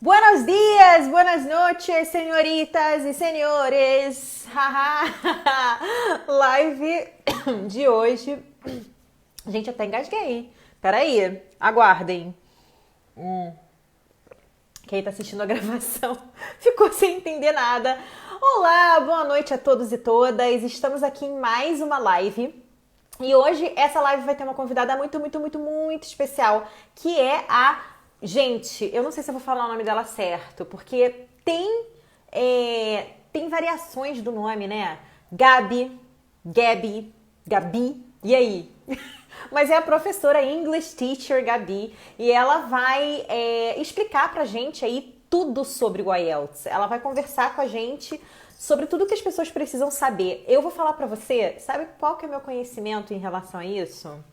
Buenos dias, buenas noches, senhoritas e senhores. Live de hoje. Gente, até engasguei. Peraí, aguardem. Quem tá assistindo a gravação ficou sem entender nada. Olá, boa noite a todos e todas. Estamos aqui em mais uma live. E hoje essa live vai ter uma convidada muito especial, que é a... Gente, eu não sei se eu vou falar o nome dela certo, porque tem variações do nome, né? Gabi, Gabi, e aí? Mas é a professora English Teacher Gabi e ela vai explicar pra gente aí tudo sobre o IELTS. Ela vai conversar com a gente sobre tudo que as pessoas precisam saber. Eu vou falar pra você, sabe qual que é o meu conhecimento em relação a isso?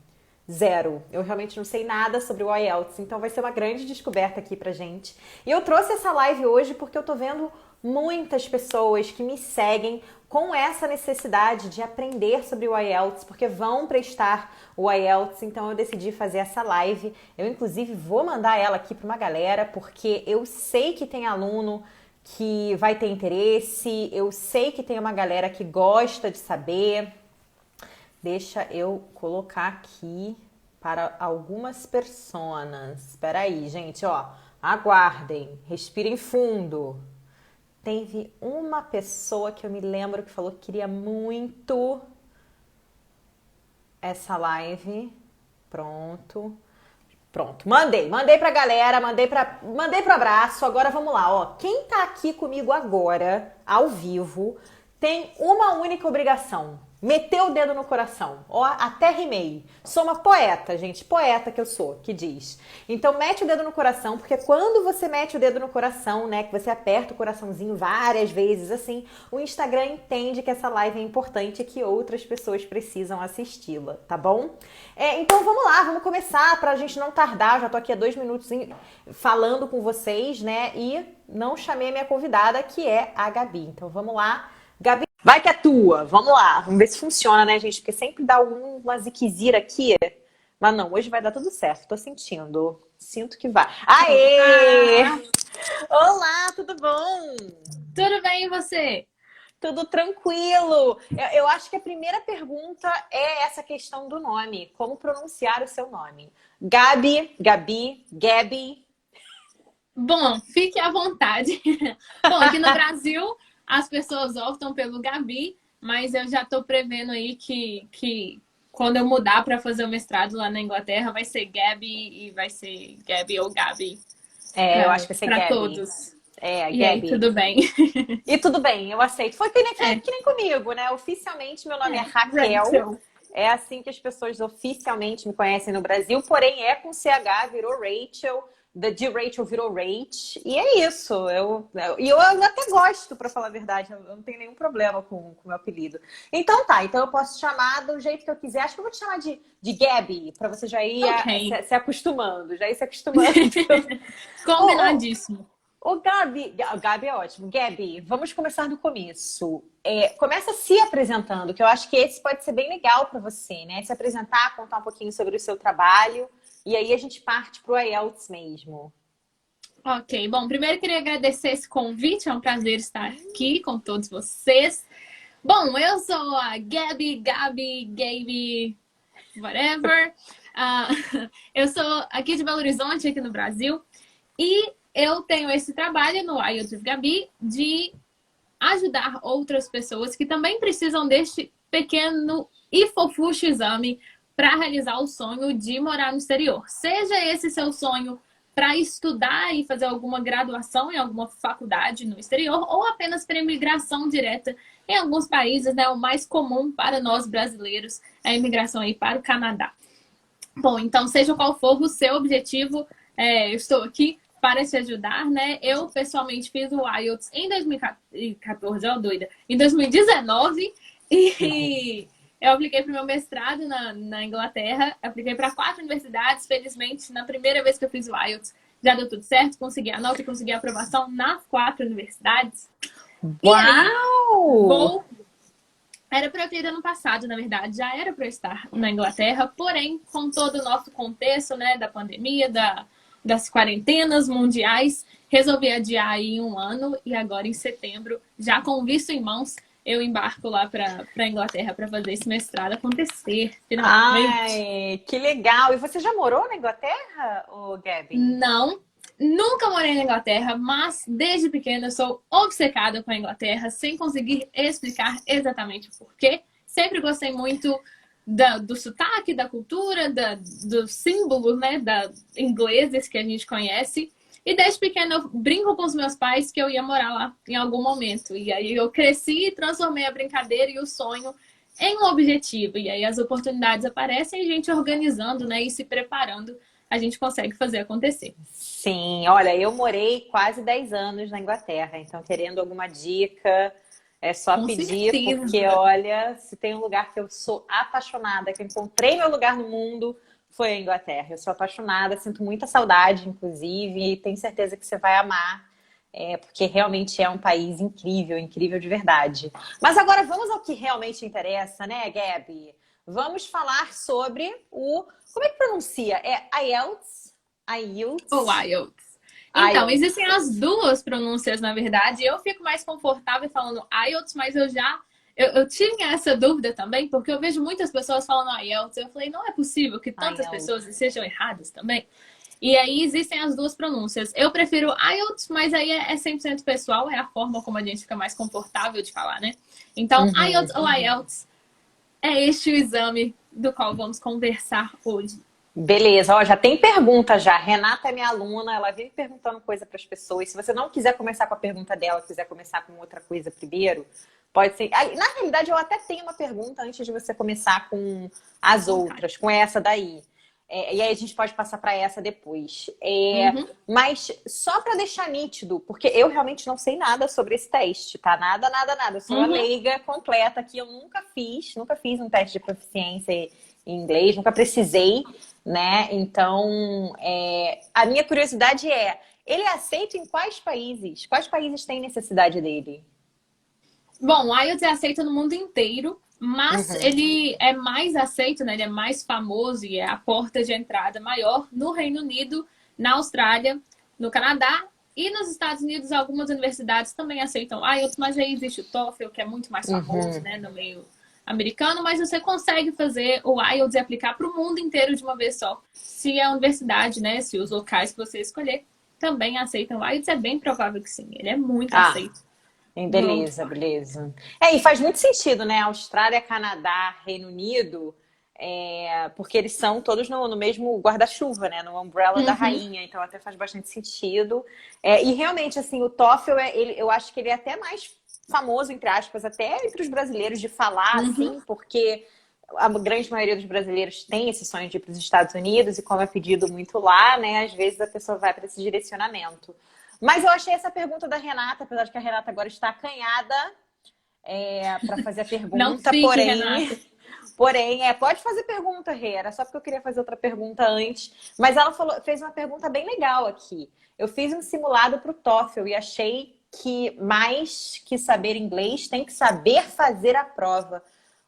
Zero. Eu realmente não sei nada sobre o IELTS, então vai ser uma grande descoberta aqui pra gente. E eu trouxe essa live hoje porque eu tô vendo muitas pessoas que me seguem com essa necessidade de aprender sobre o IELTS, porque vão prestar o IELTS, então eu decidi fazer essa live. Eu, inclusive, vou mandar ela aqui para uma galera, porque eu sei que tem aluno que vai ter interesse, eu sei que tem uma galera que gosta de saber. Deixa eu colocar aqui para algumas personas. Espera aí, gente, ó. Aguardem, respirem fundo. Teve uma pessoa que eu me lembro que falou que queria muito essa live. Pronto. Mandei pra galera, mandei pro abraço. Agora vamos lá, ó. Quem tá aqui comigo agora, ao vivo, tem uma única obrigação: meter o dedo no coração. Ó, até rimei. Sou uma poeta, gente. Poeta que eu sou, que diz. Então, mete o dedo no coração, porque quando você mete o dedo no coração, né, que você aperta o coraçãozinho várias vezes, assim, o Instagram entende que essa live é importante e que outras pessoas precisam assisti-la, tá bom? Então, vamos lá, vamos começar pra gente não tardar. Já tô aqui há 2 minutos falando com vocês, né, e não chamei a minha convidada, que é a Gabi. Então, vamos lá. Gabi, vai que é tua. Vamos lá. Vamos ver se funciona, né, gente? Porque sempre dá alguma ziquezira aqui. Mas não, hoje vai dar tudo certo. Tô sentindo. Sinto que vai. Aê! Olá, Olá, tudo bom? tudo bem e você? Tudo tranquilo. Eu acho que a primeira pergunta é essa questão do nome. Como pronunciar o seu nome? Gabi. Bom, fique à vontade. Bom, aqui no Brasil as pessoas optam pelo Gabi, mas eu já estou prevendo aí que quando eu mudar para fazer o mestrado lá na Inglaterra vai ser Gabi e vai ser Gabi ou Gabi Eu acho que vai ser para Gabi. todos. E aí, Gabi. tudo bem? E tudo bem, eu aceito. Foi É, que nem comigo, né? Oficialmente, meu nome é Raquel. Rachel. É assim que as pessoas oficialmente me conhecem no Brasil. Porém, é com CH, virou Rachel. De Rachel virou Rach. E é isso. Eu até gosto, pra falar a verdade. Eu não tenho nenhum problema com o meu apelido. Então tá, então eu posso chamar do jeito que eu quiser. Acho que eu vou te chamar de Gabi, pra você já ir Ok. se acostumando. Já ir se acostumando. Ô, Combinadíssimo. Ô, Gabi é ótimo. Gabi, vamos começar do começo. Começa se apresentando, que eu acho que esse pode ser bem legal para você, né? Se apresentar, contar um pouquinho sobre o seu trabalho, e aí a gente parte pro IELTS mesmo. Ok, bom, primeiro eu queria agradecer esse convite, é um prazer estar aqui com todos vocês. Bom, eu sou a Gabi, whatever. Ah, eu sou aqui de Belo Horizonte, aqui no Brasil, e eu tenho esse trabalho no IELTS with Gabi de ajudar outras pessoas que também precisam deste pequeno e fofucho exame para realizar o sonho de morar no exterior. Seja esse seu sonho para estudar e fazer alguma graduação em alguma faculdade no exterior ou apenas para imigração direta em alguns países, né? O mais comum para nós brasileiros é a imigração aí para o Canadá. Bom, então, seja qual for o seu objetivo, eu estou aqui para te ajudar, né? Eu, pessoalmente, fiz o IELTS em 2014, ó, doida, em 2019 e eu apliquei para o meu mestrado na Inglaterra, apliquei para 4 universidades, felizmente, na primeira vez que eu fiz o IELTS, já deu tudo certo, consegui a nota e consegui a aprovação nas 4 universidades. E aí, Uau! vou era para eu ter ido ano passado, na verdade, já era para eu estar na Inglaterra, porém, com todo o nosso contexto, né, da pandemia, das quarentenas mundiais, resolvi adiar aí em um ano e agora em setembro, já com o visto em mãos, eu embarco lá para Inglaterra para fazer esse mestrado acontecer, finalmente. Ai, que legal! E você já morou na Inglaterra, ô Gabi? Não, nunca morei na Inglaterra, mas desde pequena eu sou obcecada com a Inglaterra, sem conseguir explicar exatamente o porquê. Sempre gostei muito do sotaque, da cultura, dos símbolos, né, ingleses que a gente conhece. E desde pequena eu brinco com os meus pais que eu ia morar lá em algum momento. E aí eu cresci e transformei a brincadeira e o sonho em um objetivo. E aí as oportunidades aparecem e a gente organizando, né, e se preparando, a gente consegue fazer acontecer. Sim, olha, eu morei quase 10 anos na Inglaterra, então querendo alguma dica, é só Com pedir, porque certeza. olha, se tem um lugar que eu sou apaixonada, que eu encontrei meu lugar no mundo, foi a Inglaterra. Eu sou apaixonada, sinto muita saudade, inclusive, e tenho certeza que você vai amar, porque realmente é um país incrível, incrível de verdade. Mas agora vamos ao que realmente interessa, né, Gabi? Vamos falar sobre o... Como é que pronuncia? É IELTS? O IELTS? IELTS. Então, IELTS. existem as duas pronúncias, na verdade. Eu fico mais confortável falando IELTS, mas eu tinha essa dúvida também, porque eu vejo muitas pessoas falando IELTS. Eu falei, não é possível que tantas pessoas IELTS. sejam erradas também. E aí existem as duas pronúncias. Eu prefiro IELTS, mas aí é 100% pessoal, é a forma como a gente fica mais confortável de falar, né? Então, Uhum. IELTS ou IELTS é este o exame do qual vamos conversar hoje. Beleza, ó, já tem pergunta já. Renata é minha aluna, ela vive perguntando coisa para as pessoas. Se você não quiser começar com a pergunta dela, quiser começar com outra coisa primeiro, pode ser. Ah, na realidade, eu até tenho uma pergunta antes de você começar com as Vontade. outras, com essa daí. E aí a gente pode passar para essa depois. Uhum, Mas só para deixar nítido, porque eu realmente não sei nada sobre esse teste, tá? Nada, nada, nada. Eu sou a uhum. leiga completa aqui. Eu nunca fiz um teste de proficiência em inglês, nunca precisei, né? Então, a minha curiosidade é, ele é aceito em quais países? Quais países têm necessidade dele? Bom, o IELTS é aceito no mundo inteiro, mas Uhum. ele é mais aceito, né? Ele é mais famoso e é a porta de entrada maior no Reino Unido, na Austrália, no Canadá e nos Estados Unidos. Algumas universidades também aceitam o IELTS, mas aí existe o TOEFL, que é muito mais famoso, Uhum. né, no meio americano, mas você consegue fazer o IELTS e aplicar para o mundo inteiro de uma vez só. Se a universidade, né, se os locais que você escolher também aceitam o IELTS, é bem provável que sim. Ele é muito Ah, aceito no beleza, auditório. beleza. E faz muito sentido, né? Austrália, Canadá, Reino Unido, porque eles são todos no mesmo guarda-chuva, né? No umbrella da Uhum. rainha, então até faz bastante sentido. E realmente, assim, o TOEFL, eu acho que ele é até mais famoso, entre aspas, até entre os brasileiros de falar, Uhum. assim, porque a grande maioria dos brasileiros tem esse sonho de ir para os Estados Unidos, e como é pedido muito lá, né? Às vezes a pessoa vai para esse direcionamento. Mas eu achei essa pergunta da Renata, apesar de que a Renata agora está acanhada para fazer a Não pergunta, fique, porém, Renata. pode fazer pergunta, Rê, era só porque eu queria fazer outra pergunta antes. Mas ela fez uma pergunta bem legal aqui. Eu fiz um simulado para o TOEFL e achei que mais que saber inglês, tem que saber fazer a prova.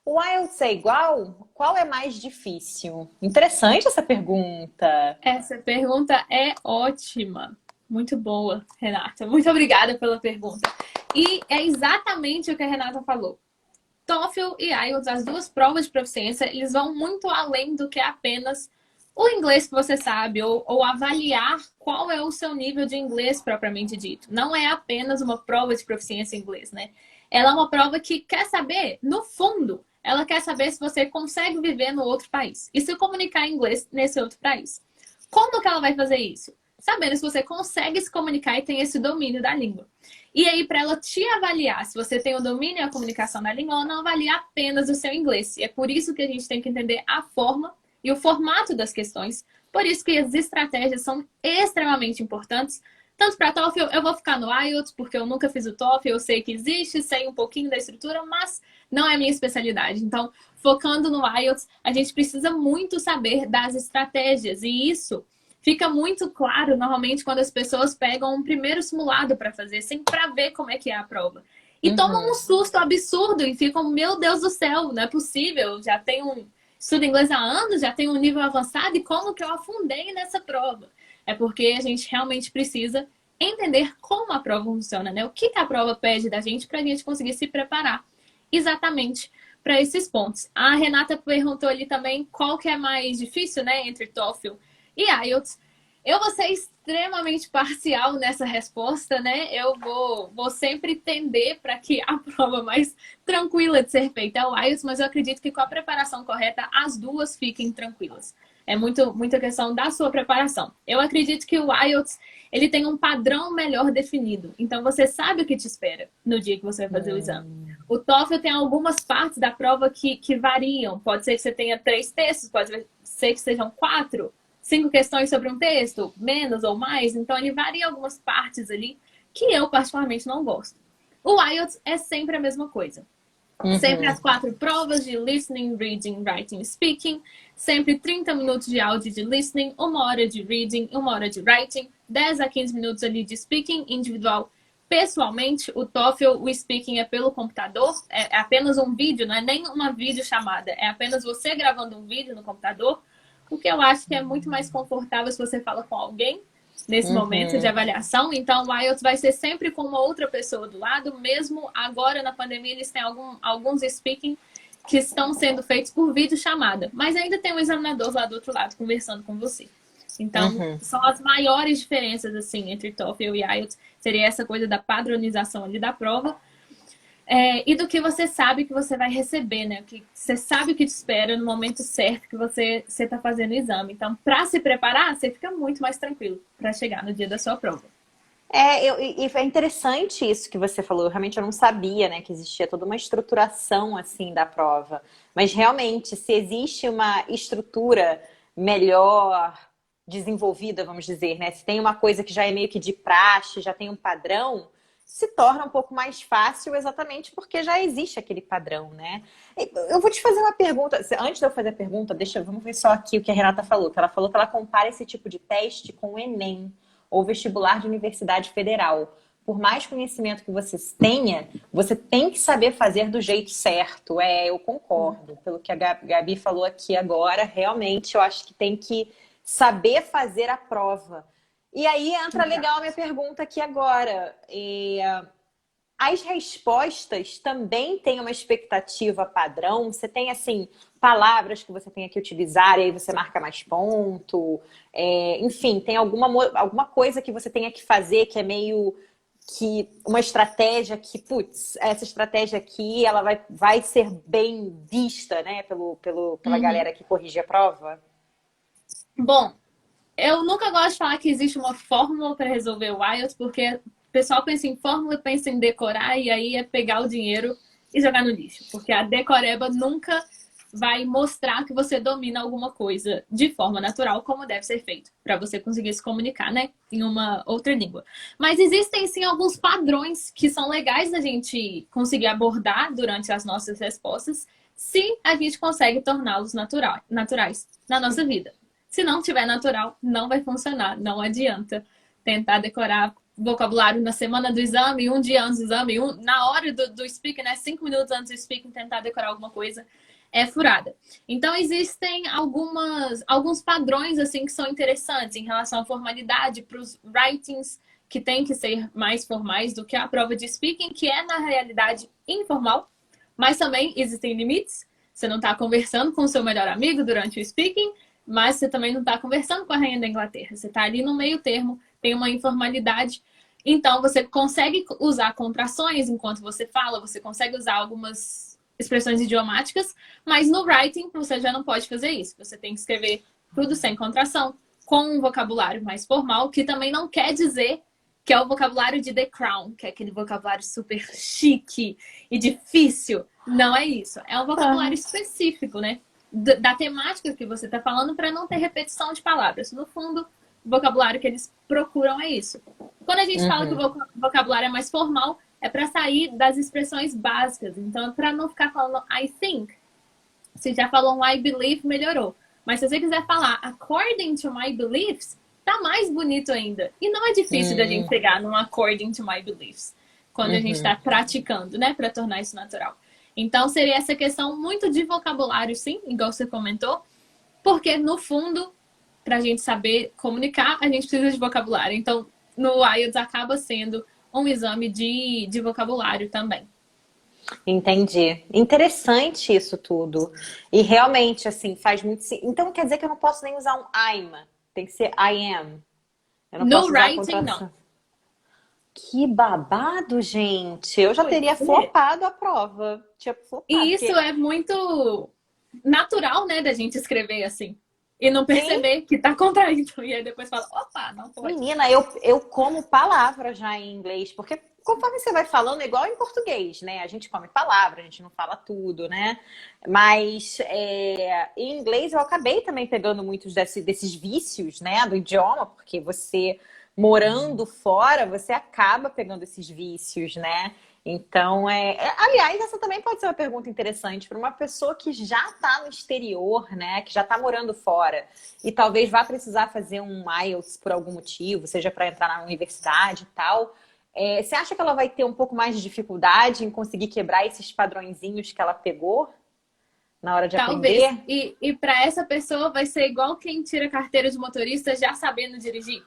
O IELTS é igual? Qual é mais difícil? Interessante essa pergunta. Essa pergunta é ótima. Muito boa, Renata. Muito obrigada pela pergunta. E é exatamente o que a Renata falou. TOEFL e IELTS, as duas provas de proficiência, eles vão muito além do que apenas o inglês que você sabe ou avaliar qual é o seu nível de inglês propriamente dito. Não é apenas uma prova de proficiência em inglês, né? Ela é uma prova que quer saber, no fundo, ela quer saber se você consegue viver no outro país e se comunicar em inglês nesse outro país. Como que ela vai fazer isso? Sabendo se você consegue se comunicar e tem esse domínio da língua. E aí, para ela te avaliar se você tem o domínio e a comunicação da língua, ela não avalia apenas o seu inglês. E é por isso que a gente tem que entender a forma e o formato das questões. Por isso que as estratégias são extremamente importantes. Tanto para TOEFL, eu vou ficar no IELTS, porque eu nunca fiz o TOEFL, eu sei que existe, sei um pouquinho da estrutura, mas não é minha especialidade. Então, focando no IELTS, a gente precisa muito saber das estratégias. E isso fica muito claro, normalmente, quando as pessoas pegam um primeiro simulado para fazer, sem para ver como é que é a prova. E tomam um Uhum. susto absurdo e ficam, meu Deus do céu, não é possível, já tenho estudo inglês há anos, já tenho um nível avançado, e como que eu afundei nessa prova? É porque a gente realmente precisa entender como a prova funciona, né? O que a prova pede da gente para a gente conseguir se preparar exatamente para esses pontos. A Renata perguntou ali também qual que é mais difícil, né, entre TOEFL e IELTS. Eu vou ser extremamente parcial nessa resposta, né? Eu vou sempre tender para que a prova mais tranquila de ser feita é o IELTS, mas eu acredito que com a preparação correta, as duas fiquem tranquilas. É muita questão da sua preparação. Eu acredito que o IELTS, ele tem um padrão melhor definido. Então, você sabe o que te espera no dia que você vai fazer o exame. O TOEFL tem algumas partes da prova que variam. Pode ser que você tenha 3 textos, pode ser que sejam 4, 5 questões sobre um texto, menos ou mais. Então, ele varia algumas partes ali que eu, particularmente, não gosto. O IELTS é sempre a mesma coisa. Sempre as 4 provas de listening, reading, writing e speaking. Sempre 30 minutos de áudio de listening, 1 hora de reading, 1 hora de writing, 10 a 15 minutos ali de speaking individual. Pessoalmente, o TOEFL, o speaking é pelo computador, é apenas um vídeo, não é nem uma videochamada, é apenas você gravando um vídeo no computador, o que eu acho que é muito mais confortável se você fala com alguém nesse momento de avaliação. Então, o IELTS vai ser sempre com uma outra pessoa do lado, mesmo agora na pandemia eles têm alguns speaking que estão sendo feitos por videochamada, mas ainda tem um examinador lá do outro lado conversando com você. Então, são as maiores diferenças, assim, entre TOEFL e IELTS. Seria essa coisa da padronização ali da prova. E do que você sabe que você vai receber, né? Que você sabe o que te espera no momento certo que você está fazendo o exame. Então, para se preparar, você fica muito mais tranquilo para chegar no dia da sua prova. E é interessante isso que você falou. Realmente eu não sabia, né, que existia toda uma estruturação assim da prova. Mas realmente, se existe uma estrutura melhor desenvolvida, vamos dizer, né? Se tem uma coisa que já é meio que de praxe, já tem um padrão, se torna um pouco mais fácil exatamente porque já existe aquele padrão, né? Eu vou te fazer uma pergunta. Antes de eu fazer a pergunta, vamos ver só aqui o que a Renata falou. Que ela falou que ela compara esse tipo de teste com o Enem, ou vestibular de universidade federal. Por mais conhecimento que você tenha, você tem que saber fazer do jeito certo. Eu concordo. Pelo que a Gabi falou aqui agora, realmente eu acho que tem que saber fazer a prova. E aí entra legal a minha pergunta aqui agora. As respostas também têm uma expectativa padrão? Você tem, assim, palavras que você tem que utilizar e aí você marca mais ponto? Enfim, tem alguma coisa que você tenha que fazer que é meio que uma estratégia que, putz, essa estratégia aqui, ela vai ser bem vista, né, pela galera que corrige a prova? Bom, eu nunca gosto de falar que existe uma fórmula para resolver o IELTS, porque o pessoal pensa em fórmula, pensa em decorar, e aí é pegar o dinheiro e jogar no lixo. Porque a decoreba nunca vai mostrar que você domina alguma coisa de forma natural, como deve ser feito, para você conseguir se comunicar, né, em uma outra língua. Mas existem, sim, alguns padrões que são legais da gente conseguir abordar durante as nossas respostas, se a gente consegue torná-los naturais na nossa vida. Se não tiver natural, não vai funcionar. Não adianta tentar decorar vocabulário na semana do exame, um dia antes do exame, na hora do speaking, né? 5 minutos antes do speaking, tentar decorar alguma coisa é furada. Então, existem alguns padrões assim que são interessantes em relação à formalidade para os writings, que tem que ser mais formais do que a prova de speaking, que é, na realidade, informal. Mas também existem limites. Você não está conversando com o seu melhor amigo durante o speaking, mas você também não está conversando com a rainha da Inglaterra. Você está ali no meio termo, tem uma informalidade. Então, você consegue usar contrações enquanto você fala, você consegue usar algumas expressões idiomáticas, mas no writing você já não pode fazer isso. Você tem que escrever tudo sem contração, com um vocabulário mais formal, que também não quer dizer que é o vocabulário de The Crown, que é aquele vocabulário super chique e difícil. Não é isso. É um vocabulário específico, né? Da temática que você está falando, para não ter repetição de palavras. No fundo, o vocabulário que eles procuram é isso. Quando a gente fala que o vocabulário é mais formal, é para sair das expressões básicas. Então, para não ficar falando I think. Se já falou um I believe, melhorou. Mas se você quiser falar according to my beliefs, tá mais bonito ainda. E não é difícil da gente pegar num according to my beliefs. Quando a gente está praticando, né? Para tornar isso natural. Então, seria essa questão muito de vocabulário, sim, igual você comentou. Porque, no fundo, para a gente saber comunicar, a gente precisa de vocabulário. Então, no IELTS acaba sendo um exame de vocabulário também. Entendi. Interessante isso tudo. E realmente, assim, faz muito sentido. Então quer dizer que eu não posso nem usar um I'm. Tem que ser I am. Eu não No posso usar a writing, não. contração. Que babado, gente. Eu já Pois teria é. flopado a prova. Tinha flopado, E isso porque... é muito natural, né, da gente escrever assim. E não Sim, perceber que tá contraído. E aí depois fala, opa, não pode. menina, eu como palavra já em inglês, porque conforme você vai falando, é igual em português, né? A gente come palavra, a gente não fala tudo, né? Mas em inglês eu acabei também pegando muitos desses vícios, né? Do idioma, porque você morando fora, você acaba pegando esses vícios, né? Então, aliás, essa também pode ser uma pergunta interessante para uma pessoa que já está no exterior, né? Que já está morando fora e talvez vá precisar fazer um IELTS por algum motivo, seja para entrar na universidade e tal. Você acha que ela vai ter um pouco mais de dificuldade em conseguir quebrar esses padrõezinhos que ela pegou na hora de Talvez. aprender? E para essa pessoa vai ser igual quem tira carteira de motorista já sabendo dirigir.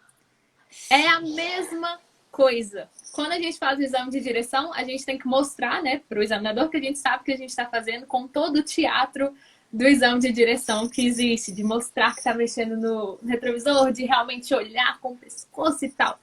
É a mesma coisa. Quando a gente faz o exame de direção, a gente tem que mostrar, né, para o examinador que a gente sabe que a gente está fazendo com todo o teatro do exame de direção que existe, de mostrar que está mexendo no retrovisor, de realmente olhar com o pescoço e tal.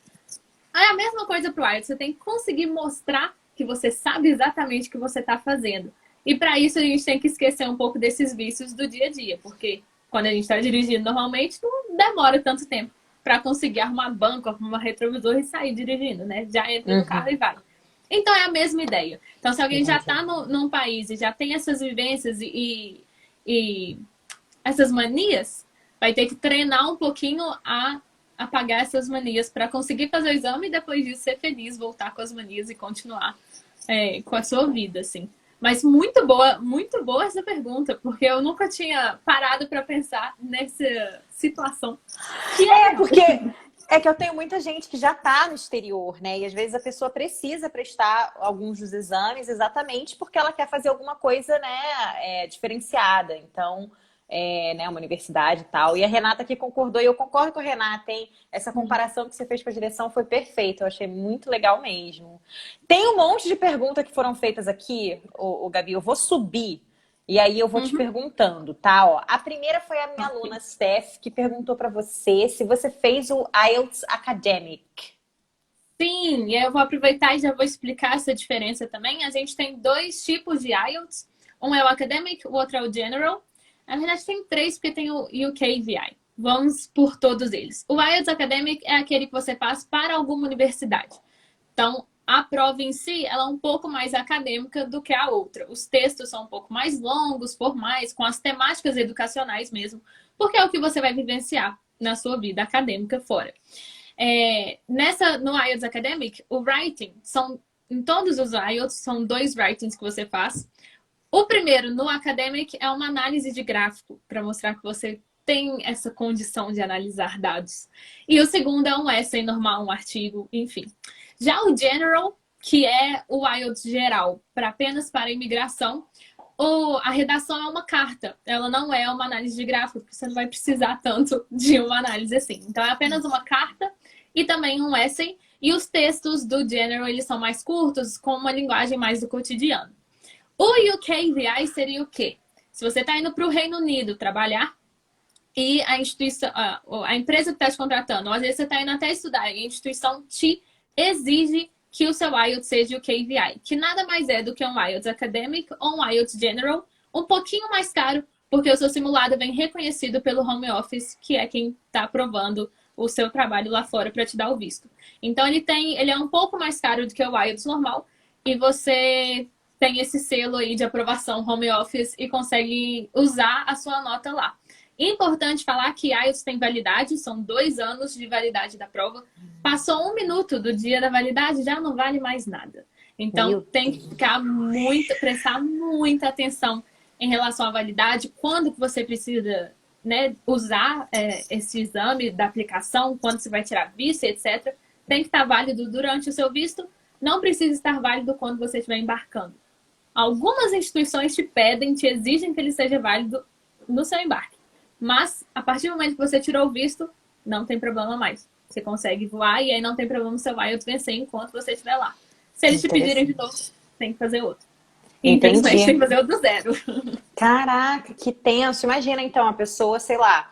É a mesma coisa para o IELTS. Você tem que conseguir mostrar que você sabe exatamente o que você está fazendo. E para isso a gente tem que esquecer um pouco desses vícios do dia a dia, porque quando a gente está dirigindo normalmente não demora tanto tempo para conseguir arrumar banco, arrumar retrovisor e sair dirigindo, né? Já entra no carro e vai. Então é a mesma ideia. Então se alguém já está num país e já tem essas vivências e essas manias, vai ter que treinar um pouquinho a apagar essas manias para conseguir fazer o exame e depois disso ser feliz, voltar com as manias e continuar com a sua vida, assim. Mas muito boa essa pergunta, porque eu nunca tinha parado para pensar nessa situação. Que Porque é que eu tenho muita gente que já está no exterior, né? E às vezes a pessoa precisa prestar alguns dos exames exatamente porque ela quer fazer alguma coisa, né, diferenciada. Então, né, uma universidade e tal. E a Renata que concordou, e eu concordo com a Renata, hein? Essa comparação que você fez com a direção foi perfeita. Eu achei muito legal mesmo. Tem um monte de perguntas que foram feitas aqui, o Gabi. Eu vou subir. E aí eu vou te perguntando, tá? Ó, a primeira foi a minha aluna Steph, que perguntou para você se você fez o IELTS Academic. Sim, e eu vou aproveitar e já vou explicar essa diferença também. A gente tem dois tipos de IELTS. Um é o Academic, o outro é o General. Na verdade, tem três, porque tem o UKVI. Vamos por todos eles. O IELTS Academic é aquele que você faz para alguma universidade. Então, a prova em si, ela é um pouco mais acadêmica do que a outra. Os textos são um pouco mais longos, formais, com as temáticas educacionais mesmo, porque é o que você vai vivenciar na sua vida acadêmica fora. No IELTS Academic, o writing, em todos os IELTS, são 2 writings que você faz. O primeiro, no Academic, é uma análise de gráfico, para mostrar que você tem essa condição de analisar dados. E o segundo é um essay normal, um artigo, enfim. Já o General, que é o IELTS geral, apenas para imigração, a redação é uma carta. Ela não é uma análise de gráfico, porque você não vai precisar tanto de uma análise assim. Então, é apenas uma carta e também um essay. E os textos do General, eles são mais curtos, com uma linguagem mais do cotidiano. O UKVI seria o quê? Se você está indo para o Reino Unido trabalhar, e a empresa que está te contratando, ou às vezes você está indo até estudar, e a instituição te exige que o seu IELTS seja o KVI, que nada mais é do que um IELTS Academic ou um IELTS General, um pouquinho mais caro, porque o seu simulado vem reconhecido pelo Home Office, que é quem está aprovando o seu trabalho lá fora para te dar o visto. Então, ele é um pouco mais caro do que o IELTS normal, e você tem esse selo aí de aprovação Home Office e consegue usar a sua nota lá. Importante falar que IELTS tem validade, são 2 anos de validade da prova. Passou 1 minuto do dia da validade, já não vale mais nada. Então, tem que prestar muita atenção em relação à validade, quando que você precisa, né, usar esse exame da aplicação, quando você vai tirar visto, etc. Tem que estar válido durante o seu visto, não precisa estar válido quando você estiver embarcando. Algumas instituições te pedem, te exigem que ele seja válido no seu embarque. Mas, a partir do momento que você tirou o visto, não tem problema mais. Você consegue voar e aí não tem problema o seu IELTS vencer enquanto você estiver lá. Se eles te pedirem de novo, tem que fazer outro. Infelizmente, tem Entendi. que fazer outro do zero. Caraca, que tenso. Imagina então, a pessoa, sei lá,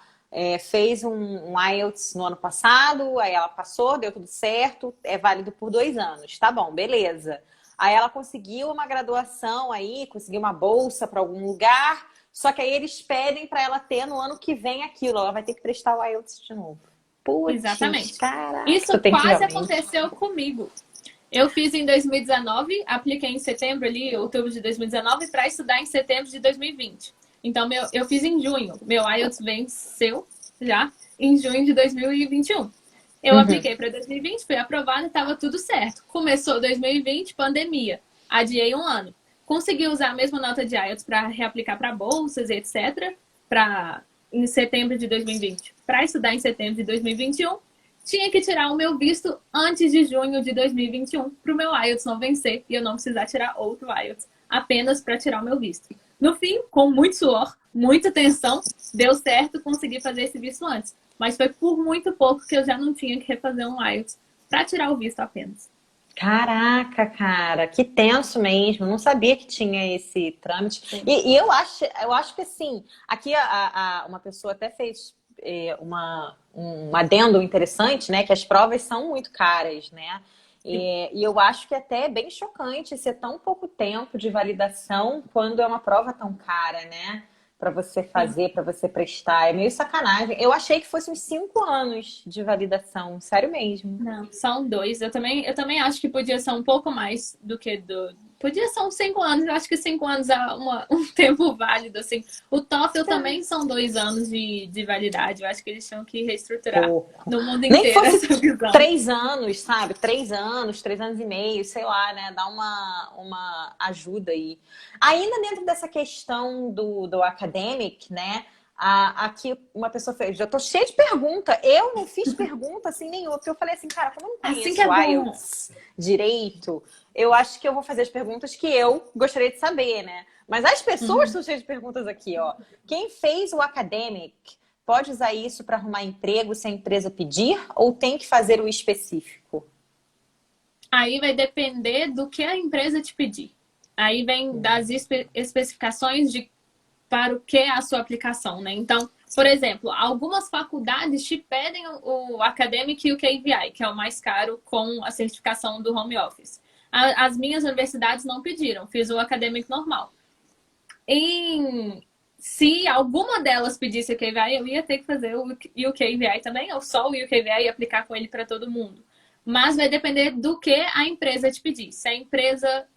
fez um IELTS no ano passado, aí ela passou, deu tudo certo, é válido por 2 anos. Tá bom, beleza. Aí ela conseguiu uma graduação aí, conseguiu uma bolsa para algum lugar, só que aí eles pedem para ela ter no ano que vem aquilo. Ela vai ter que prestar o IELTS de novo. Putz, Exatamente. caraca, Isso tu tem que quase realmente. aconteceu comigo. Eu fiz em 2019, apliquei em setembro ali, outubro de 2019, para estudar em setembro de 2020. Então, eu fiz em junho. Meu IELTS venceu já em junho de 2021. Eu Uhum. apliquei para 2020, fui aprovada, estava tudo certo. Começou 2020, pandemia. Adiei um ano. Consegui usar a mesma nota de IELTS para reaplicar para bolsas, etc. Para em setembro de 2020. Para estudar em setembro de 2021, tinha que tirar o meu visto antes de junho de 2021 para o meu IELTS não vencer e eu não precisar tirar outro IELTS apenas para tirar o meu visto. No fim, com muito suor, muita tensão, deu certo, consegui fazer esse visto antes. Mas foi por muito pouco que eu já não tinha que refazer um IELTS para tirar o visto apenas. Caraca, cara, que tenso mesmo. Não sabia que tinha esse trâmite. Sim. E eu acho que assim, aqui uma pessoa até fez um adendo interessante, né? Que as provas são muito caras, né? Sim. E eu acho que até é bem chocante ser tão pouco tempo de validação quando é uma prova tão cara, né? Para você Sim. fazer, para você prestar. É meio sacanagem. Eu achei que fosse uns 5 anos de validação, sério mesmo. Não, são dois. Eu também acho que podia ser um pouco mais do que do. Podia ser uns 5 anos. Eu acho que 5 anos é um tempo válido, assim. O TOEFL também são 2 anos de validade. Eu acho que eles tinham que reestruturar Pouco. no mundo Nem que inteiro fosse essa visão. 3 anos, sabe? 3 anos, 3 anos e meio, sei lá, né? Dá uma ajuda aí. Ainda dentro dessa questão do academic, né? Aqui uma pessoa fez, já tô cheia de pergunta. Eu não fiz pergunta assim nenhuma, porque eu falei assim, cara, como eu não Assim que conheço é o bom. IELTS direito, eu acho que eu vou fazer as perguntas que eu gostaria de saber, né? Mas as pessoas Uhum. estão cheias de perguntas aqui, ó. Quem fez o academic pode usar isso para arrumar emprego se a empresa pedir ou tem que fazer o específico? Aí vai depender do que a empresa te pedir. Aí vem das especificações de para o que é a sua aplicação, né? Então, por exemplo, algumas faculdades te pedem o Academic e o KVI, que é o mais caro com a certificação do home office. As minhas universidades não pediram, fiz o Academic normal. Se alguma delas pedisse o KVI, eu ia ter que fazer o UKVI também, ou só o UKVI e aplicar com ele para todo mundo. Mas vai depender do que a empresa te pedir. Se a empresa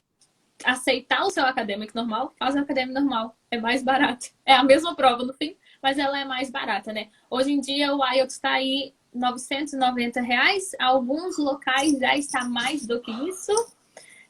aceitar o seu acadêmico normal, faz o acadêmico normal. É mais barato. É a mesma prova no fim, mas ela é mais barata, né? Hoje em dia o IELTS está aí R$ 990. Alguns locais já está mais do que isso.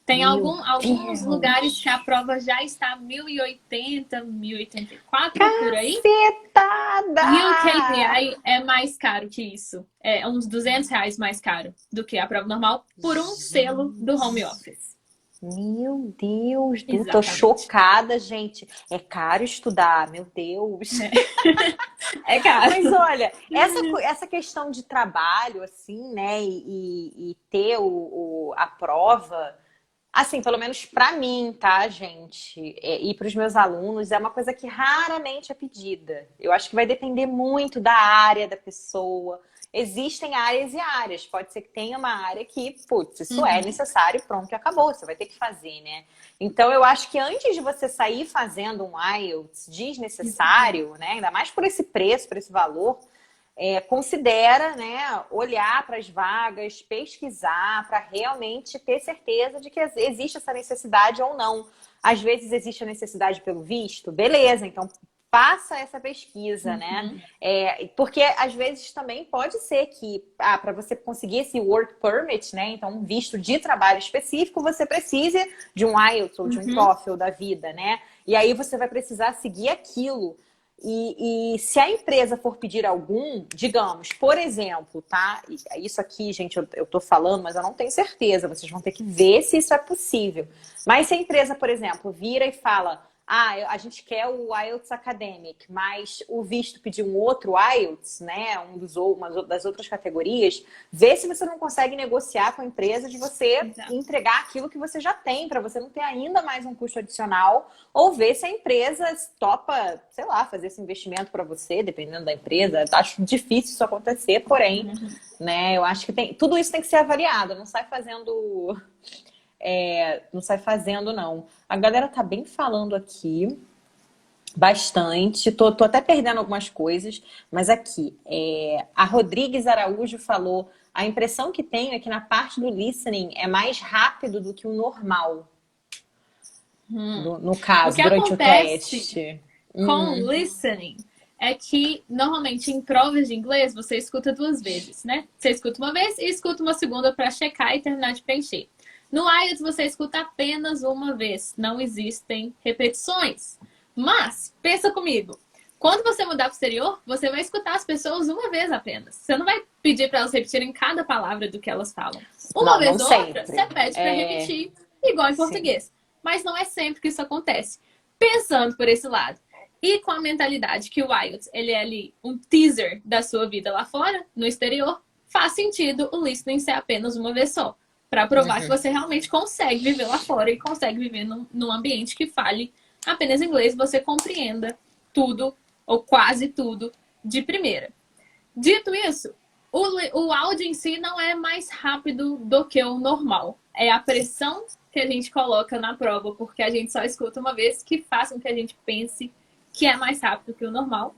Tem Meu alguns lugares que a Deus! prova já está 1080, 1084 por aí. Cacetada! E o KPI é mais caro que isso. É uns R$ 200 mais caro do que a prova normal por um selo do home Gente, office. meu Deus, tô Exatamente. chocada, gente. É caro estudar, meu Deus. É caro. Mas olha, essa questão de trabalho, assim, né, e ter a prova, assim, pelo menos pra mim, tá, gente, e para os meus alunos, é uma coisa que raramente é pedida. Eu acho que vai depender muito da área da pessoa. Existem áreas e áreas. Pode ser que tenha uma área que, putz, isso é Uhum. necessário, pronto, e acabou. Você vai ter que fazer, né? Então, eu acho que antes de você sair fazendo um IELTS desnecessário, né? Ainda mais por esse preço, por esse valor, considera, né, olhar para as vagas, pesquisar, para realmente ter certeza de que existe essa necessidade ou não. Às vezes existe a necessidade pelo visto, beleza, então faça essa pesquisa, né? Uhum. Porque às vezes também pode ser que para você conseguir esse work permit, né? Então, um visto de trabalho específico, você precise de um IELTS ou de um Uhum. TOEFL da vida, né? E aí você vai precisar seguir aquilo. E se a empresa for pedir algum, digamos, por exemplo, tá? Isso aqui, gente, eu tô falando, mas eu não tenho certeza. Vocês vão ter que ver se isso é possível. Mas se a empresa, por exemplo, vira e fala: a gente quer o IELTS Academic, mas o visto pedir um outro IELTS, né, uma das outras categorias, vê se você não consegue negociar com a empresa de você Exato. entregar aquilo que você já tem, para você não ter ainda mais um custo adicional, ou ver se a empresa topa, sei lá, fazer esse investimento para você, dependendo da empresa. Acho difícil isso acontecer, porém, né, eu acho que tudo isso tem que ser avaliado, não sai fazendo... não sai fazendo, não. A galera tá bem falando aqui, bastante. Tô até perdendo algumas coisas, mas aqui, a Rodrigues Araújo falou: a impressão que tenho é que na parte do listening é mais rápido do que o normal. No caso, O que durante o acontece teste. com listening é que, normalmente, em provas de inglês, você escuta 2 vezes, né? Você escuta uma vez e escuta uma segunda para checar e terminar de preencher. No IELTS, você escuta apenas uma vez. Não existem repetições. Mas, pensa comigo. Quando você mudar para o exterior, você vai escutar as pessoas uma vez apenas. Você não vai pedir para elas repetirem cada palavra do que elas falam. Uma vez ou outra, você pede para repetir, igual em português. Mas não é sempre que isso acontece. Pensando por esse lado. E com a mentalidade que o IELTS, ele é ali um teaser da sua vida lá fora, no exterior, faz sentido o listening ser apenas uma vez só. Para provar que você realmente consegue viver lá fora e consegue viver num ambiente que fale apenas inglês, você compreenda tudo, ou quase tudo, de primeira. Dito isso, o áudio em si não é mais rápido do que o normal. É a pressão que a gente coloca na prova, porque a gente só escuta uma vez, que faz com que a gente pense que é mais rápido que o normal.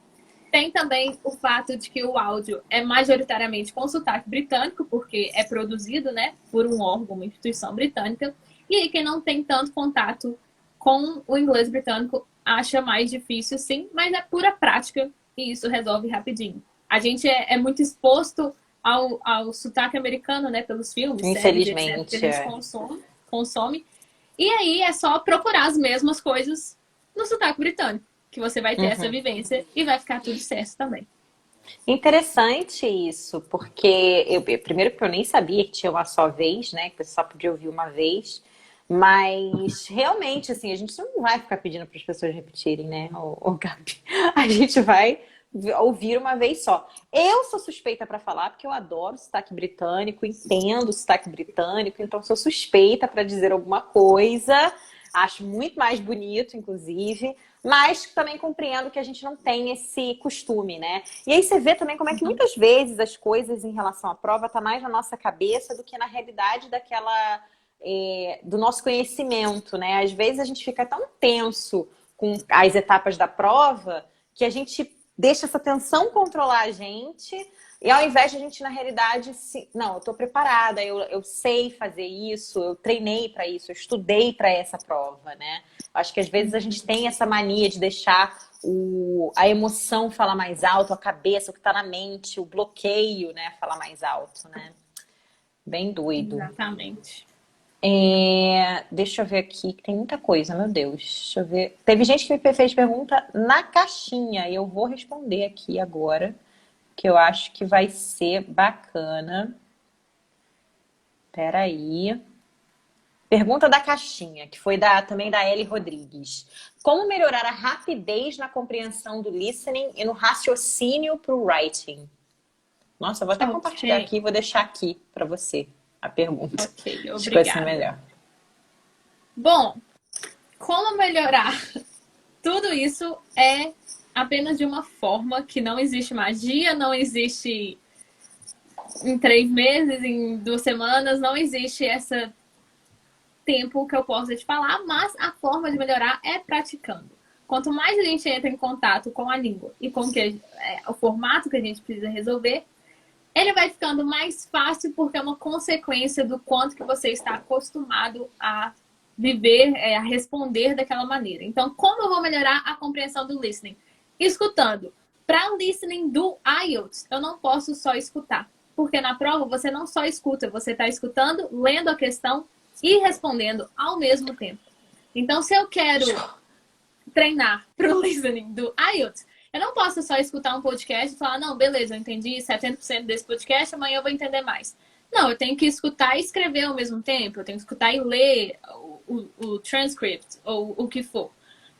Tem também o fato de que o áudio é majoritariamente com sotaque britânico, porque é produzido, né, por um órgão, uma instituição britânica. E aí quem não tem tanto contato com o inglês britânico acha mais difícil, sim, mas é pura prática e isso resolve rapidinho. A gente é muito exposto ao sotaque americano, né, pelos filmes, séries, etc, que a gente consome. E aí é só procurar as mesmas coisas no sotaque britânico, que você vai ter essa vivência e vai ficar tudo certo também. Interessante isso, porque primeiro que eu nem sabia que tinha uma só vez, né? Que você só podia ouvir uma vez. Mas realmente, assim, a gente não vai ficar pedindo para as pessoas repetirem, né, Gabi? A gente vai ouvir uma vez só. Eu sou suspeita para falar, porque eu adoro sotaque britânico, entendo o sotaque britânico, então sou suspeita para dizer alguma coisa. Acho muito mais bonito, inclusive, mas também compreendo que a gente não tem esse costume, né? E aí você vê também como é que muitas vezes as coisas em relação à prova tá mais na nossa cabeça do que na realidade do nosso conhecimento, né? Às vezes a gente fica tão tenso com as etapas da prova que a gente deixa essa tensão controlar a gente. E ao invés de a gente, na realidade, não, eu tô preparada, eu sei fazer isso, eu treinei para isso, eu estudei para essa prova, né? Acho que às vezes a gente tem essa mania de deixar a emoção falar mais alto, a cabeça, o que tá na mente, o bloqueio, né, falar mais alto, né? Bem doido. Exatamente. Deixa eu ver aqui, que tem muita coisa, meu Deus. Deixa eu ver. Teve gente que me fez pergunta na caixinha e eu vou responder aqui agora, que eu acho que vai ser bacana. Peraí. Pergunta da caixinha, que foi também da Ellie Rodrigues. Como melhorar a rapidez na compreensão do listening e no raciocínio para o writing? Nossa, eu vou até compartilhar aqui, vou deixar aqui para você a pergunta. Ok, obrigada. Acho que vai ser melhor. Bom, como melhorar? Tudo isso é apenas de uma forma, que não existe magia, não existe em 3 meses, em 2 semanas, não existe esse tempo que eu possa te falar, mas a forma de melhorar é praticando. Quanto mais a gente entra em contato com a língua e com o formato que a gente precisa resolver, ele vai ficando mais fácil porque é uma consequência do quanto que você está acostumado a viver, a responder daquela maneira. Então, como eu vou melhorar a compreensão do listening? Escutando. Para listening do IELTS, eu não posso só escutar. Porque na prova você não só escuta, você está escutando, lendo a questão e respondendo ao mesmo tempo. Então, se eu quero treinar para o listening do IELTS, eu não posso só escutar um podcast e falar, não, beleza, eu entendi 70% desse podcast, amanhã eu vou entender mais. Não, eu tenho que escutar e escrever ao mesmo tempo, eu tenho que escutar e ler o transcript ou o que for.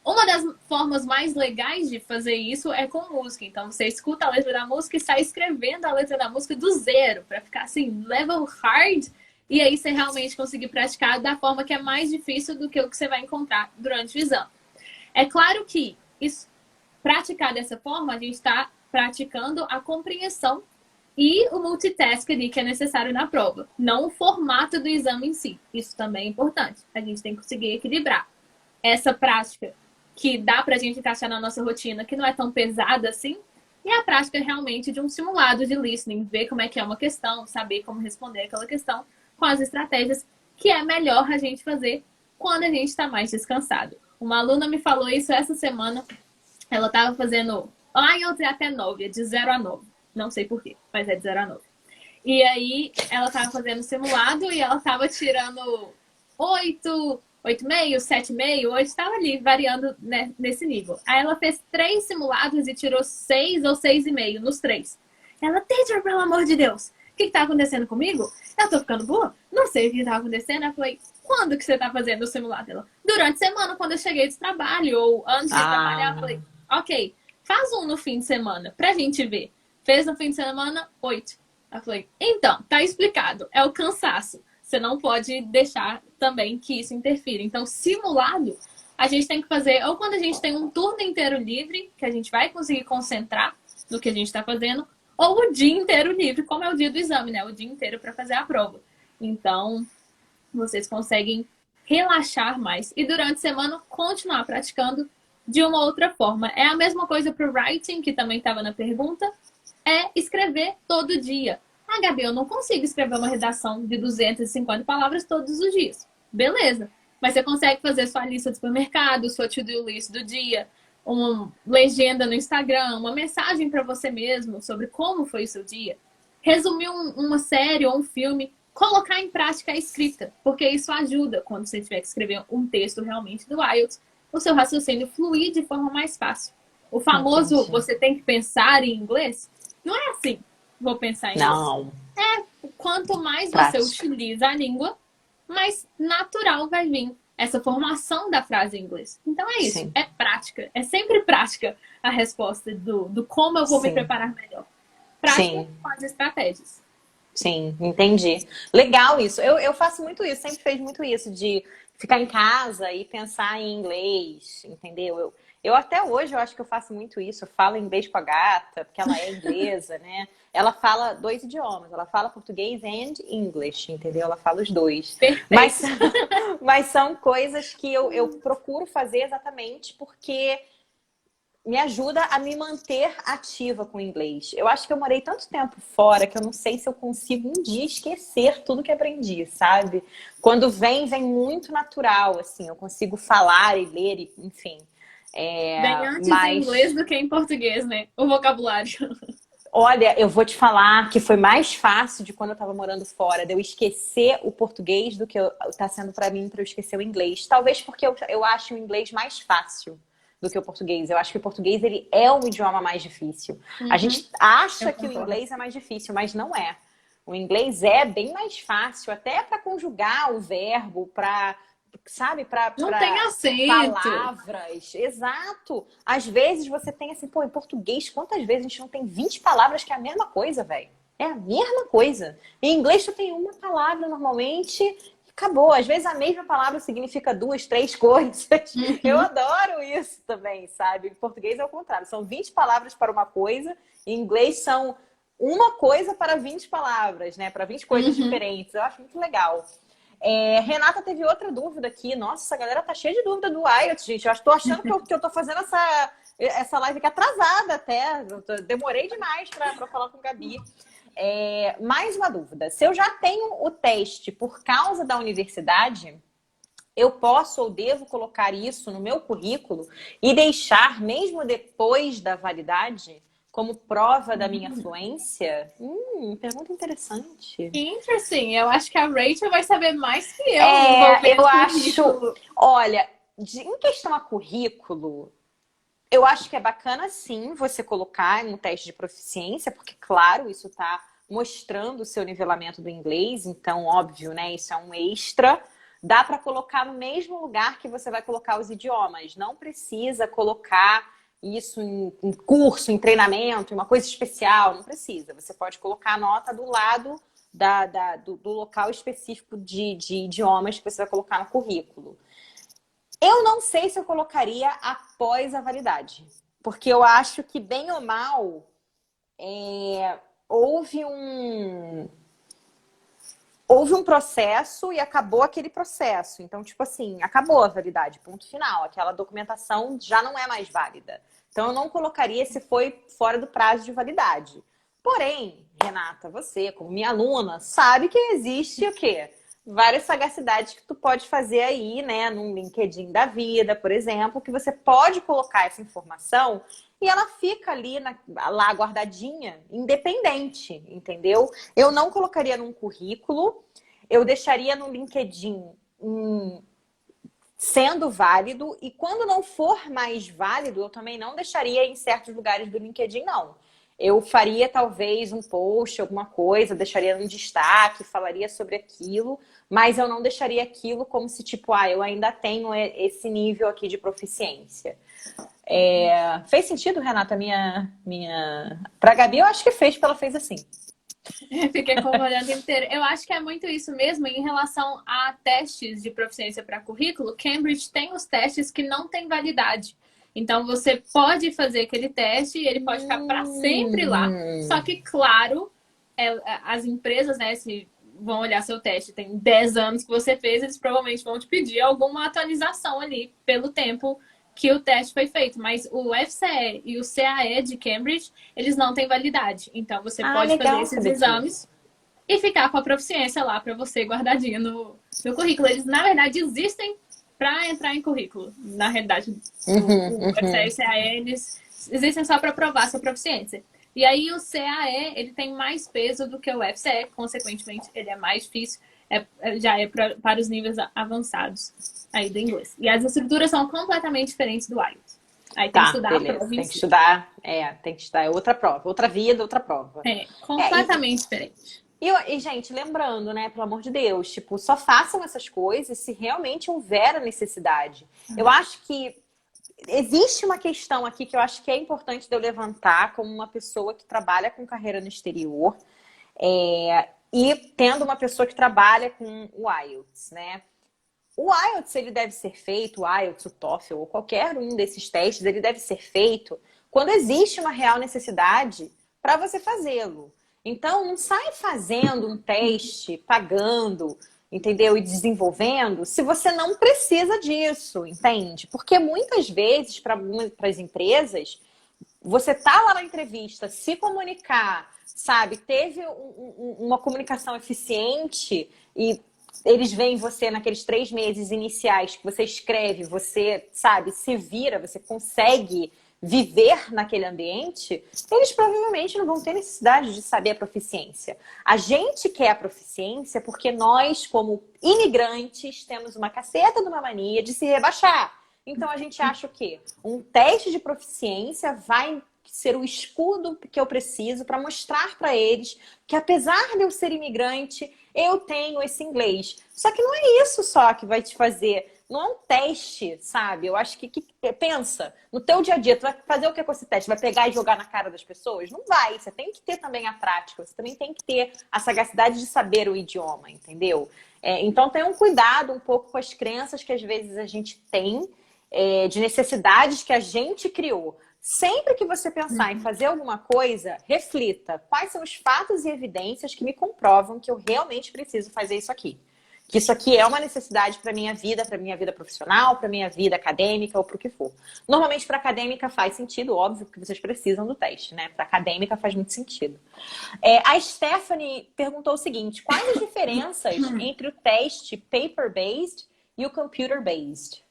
Uma das formas mais legais de fazer isso é com música. Então, você escuta a letra da música e sai escrevendo a letra da música do zero, para ficar assim, level hard. E aí você realmente conseguir praticar da forma que é mais difícil do que o que você vai encontrar durante o exame. É claro que praticar dessa forma, a gente está praticando a compreensão e o multitask ali que é necessário na prova. Não o formato do exame em si. Isso também é importante. A gente tem que conseguir equilibrar essa prática que dá pra gente encaixar na nossa rotina, que não é tão pesada assim, e a prática realmente de um simulado de listening, ver como é que é uma questão, saber como responder aquela questão com as estratégias que é melhor a gente fazer quando a gente está mais descansado. Uma aluna me falou isso essa semana, ela estava fazendo IELTS até 9, é de 0 a 9. Não sei porquê, mas é de 0 a 9. E aí, ela estava fazendo simulado e ela estava tirando 8, 8,5, 7,5, 8, estava ali variando, né, nesse nível. Aí ela fez 3 simulados e tirou 6 ou 6,5 nos 3. Ela, teacher, pelo amor de Deus, o que está acontecendo comigo? Eu tô ficando boa? Não sei o que está acontecendo. Eu falei, quando que você está fazendo o simulado? Ela, durante a semana, quando eu cheguei de trabalho, ou antes de trabalhar. Eu falei, ok, faz um no fim de semana, pra gente ver. Fez no fim de semana, 8. Eu falei, então, tá explicado, é o cansaço. Você não pode deixar também que isso interfira. Então, simulado, a gente tem que fazer ou quando a gente tem um turno inteiro livre, que a gente vai conseguir concentrar no que a gente está fazendo, ou o dia inteiro livre, como é o dia do exame, né? O dia inteiro para fazer a prova. Então, vocês conseguem relaxar mais. E durante a semana, continuar praticando de uma outra forma. É a mesma coisa para o writing, que também estava na pergunta, é escrever todo dia. Ah, Gabi, eu não consigo escrever uma redação de 250 palavras todos os dias. Beleza. Mas você consegue fazer sua lista de supermercado, sua to-do list do dia, uma legenda no Instagram, uma mensagem para você mesmo sobre como foi o seu dia. Resumir uma série ou um filme, colocar em prática a escrita, porque isso ajuda quando você tiver que escrever um texto realmente do IELTS, o seu raciocínio fluir de forma mais fácil. O famoso, Entendi. você tem que pensar em inglês, não é assim. Vou pensar em inglês. Não. Quanto mais Prática. você utiliza a língua, mais natural vai vir essa formação da frase em inglês. Então é isso, Sim. é prática. É sempre prática a resposta do como eu vou me Sim. preparar melhor. Prática Sim. com as estratégias. Sim, entendi. Legal isso. Eu faço muito isso, sempre fiz muito isso, de ficar em casa e pensar em inglês, entendeu? Eu até hoje eu acho que eu faço muito isso. Eu falo inglês com a gata, porque ela é inglesa, né? Ela fala 2 idiomas, ela fala português and English, entendeu? Ela fala os 2. Perfeito. Mas são coisas que eu procuro fazer exatamente porque me ajuda a me manter ativa com o inglês. Eu acho que eu morei tanto tempo fora que eu não sei se eu consigo um dia esquecer tudo que aprendi, sabe? Quando vem muito natural, assim. Eu consigo falar e ler, e, enfim. Vem antes Mas, em inglês do que em português, né? O vocabulário. olha, eu vou te falar que foi mais fácil de quando eu tava morando fora, de eu esquecer o português do que tá sendo pra mim pra eu esquecer o inglês. Talvez porque eu acho o inglês mais fácil do que o português. Eu acho que o português ele é um idioma mais difícil. A gente acha Eu que o concordo. inglês é mais difícil, mas não é. O inglês é bem mais fácil, até para conjugar o verbo, para, sabe, para Não tem acento. palavras. Exato. Às vezes você tem assim, pô, em português, quantas vezes a gente não tem 20 palavras que é a mesma coisa, velho? É a mesma coisa. Em inglês tu tem uma palavra normalmente e acabou. Às vezes a mesma palavra significa 2, 3 coisas. Eu adoro isso também, sabe? Em português é o contrário. São 20 palavras para uma coisa. Em inglês são uma coisa para 20 palavras, né? Para 20 coisas diferentes. Eu acho muito legal. Renata teve outra dúvida aqui. Nossa, essa galera tá cheia de dúvida do IELTS, gente. Eu tô achando que eu tô fazendo essa live aqui atrasada até. Demorei demais para falar com a Gabi. Mais uma dúvida. Se eu já tenho o teste por causa da universidade, eu posso ou devo colocar isso no meu currículo e deixar, mesmo depois da validade, como prova da minha fluência? Pergunta interessante. Interesting. Eu acho que a Rachel vai saber mais que eu Eu acho. acho... Olha, em questão a currículo, eu acho que é bacana, sim, você colocar em um teste de proficiência, porque, claro, isso está mostrando o seu nivelamento do inglês, então, óbvio, né? Isso é um extra. dá para colocar no mesmo lugar que você vai colocar os idiomas. Não precisa colocar isso em curso, em treinamento, em uma coisa especial. Não precisa. Você pode colocar a nota do lado do local específico de idiomas que você vai colocar no currículo. Eu não sei se eu colocaria após a validade. Porque eu acho que, bem ou mal, houve um processo e acabou aquele processo. Então, tipo assim, acabou a validade, ponto final. Aquela documentação já não é mais válida. Então, eu não colocaria se foi fora do prazo de validade. Porém, Renata, você, como minha aluna, sabe que existe o quê? Várias sagacidades que tu pode fazer aí, né? Num LinkedIn da vida, por exemplo, que você pode colocar essa informação e ela fica ali lá guardadinha, independente, entendeu? Eu não colocaria num currículo, eu deixaria no LinkedIn sendo válido, e quando não for mais válido, eu também não deixaria em certos lugares do LinkedIn, não. Eu faria talvez um post, alguma coisa, deixaria um destaque, falaria sobre aquilo, mas eu não deixaria aquilo como se, tipo, eu ainda tenho esse nível aqui de proficiência. Fez sentido, Renata, Pra Gabi, eu acho que fez, porque ela fez assim. Fiquei concordando inteiro. Eu acho que é muito isso mesmo em relação a testes de proficiência para currículo. Cambridge tem os testes que não têm validade. Então, você pode fazer aquele teste e ele pode ficar para sempre lá. Só que, claro, as empresas, né, se vão olhar seu teste, tem 10 anos que você fez, eles provavelmente vão te pedir alguma atualização ali pelo tempo que o teste foi feito. Mas o FCE e o CAE de Cambridge, eles não têm validade. Então, você pode fazer esses exames e ficar com a proficiência lá para você guardadinha no currículo. Eles, na verdade, existem para entrar em currículo. Na realidade, o FCE e o CAE, eles existem só para provar sua proficiência. E aí, o CAE, ele tem mais peso do que o FCE, consequentemente, ele é mais difícil, já é para os níveis avançados aí do inglês. E as estruturas são completamente diferentes do IELTS. Aí tem que estudar a prova. Tem que estudar, tem que estudar, é outra prova, outra vida, outra prova. Completamente diferente. E, gente, lembrando, né, pelo amor de Deus, tipo, só façam essas coisas se realmente houver a necessidade. Eu acho que existe uma questão aqui que eu acho que é importante de eu levantar como uma pessoa que trabalha com carreira no exterior e tendo uma pessoa que trabalha com o IELTS, né? O IELTS, ele deve ser feito, o IELTS, o TOEFL ou qualquer um desses testes, ele deve ser feito quando existe uma real necessidade para você fazê-lo. Então, não sai fazendo um teste, pagando, entendeu? E desenvolvendo, se você não precisa disso, entende? Porque muitas vezes, para as empresas, você tá lá na entrevista, se comunicar, sabe? Teve uma comunicação eficiente e eles veem você naqueles 3 meses iniciais que você escreve, você, sabe, se vira, você consegue viver naquele ambiente, eles provavelmente não vão ter necessidade de saber a proficiência. A gente quer a proficiência porque nós, como imigrantes, temos uma caceta de uma mania de se rebaixar. Então, a gente acha o quê? Um teste de proficiência vai ser o escudo que eu preciso para mostrar para eles que, apesar de eu ser imigrante, eu tenho esse inglês. Só que não é isso só que vai te fazer. Não é um teste, sabe? Eu acho que pensa, no teu dia a dia, tu vai fazer o que com esse teste? Vai pegar e jogar na cara das pessoas? Não vai. Você tem que ter também a prática. Você também tem que ter a sagacidade de saber o idioma, entendeu? Então, tenha um cuidado um pouco com as crenças que às vezes a gente tem, de necessidades que a gente criou. Sempre que você pensar em fazer alguma coisa, reflita quais são os fatos e evidências que me comprovam que eu realmente preciso fazer isso aqui. Que isso aqui é uma necessidade para minha vida profissional, para minha vida acadêmica ou para o que for. Normalmente para acadêmica faz sentido, óbvio que vocês precisam do teste, né? Para acadêmica faz muito sentido. A Stephanie perguntou o seguinte: quais as diferenças entre o teste paper-based e o computer-based?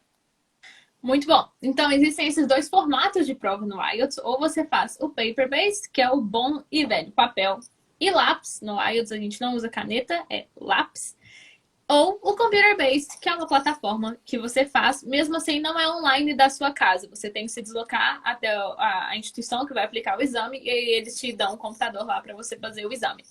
Muito bom. Então, existem esses 2 formatos de prova no IELTS. Ou você faz o paper-based, que é o bom e velho papel e lápis. No IELTS a gente não usa caneta, é lápis. Ou o computer-based, que é uma plataforma que você faz, mesmo assim não é online da sua casa. Você tem que se deslocar até a instituição que vai aplicar o exame e aí eles te dão um computador lá para você fazer o exame.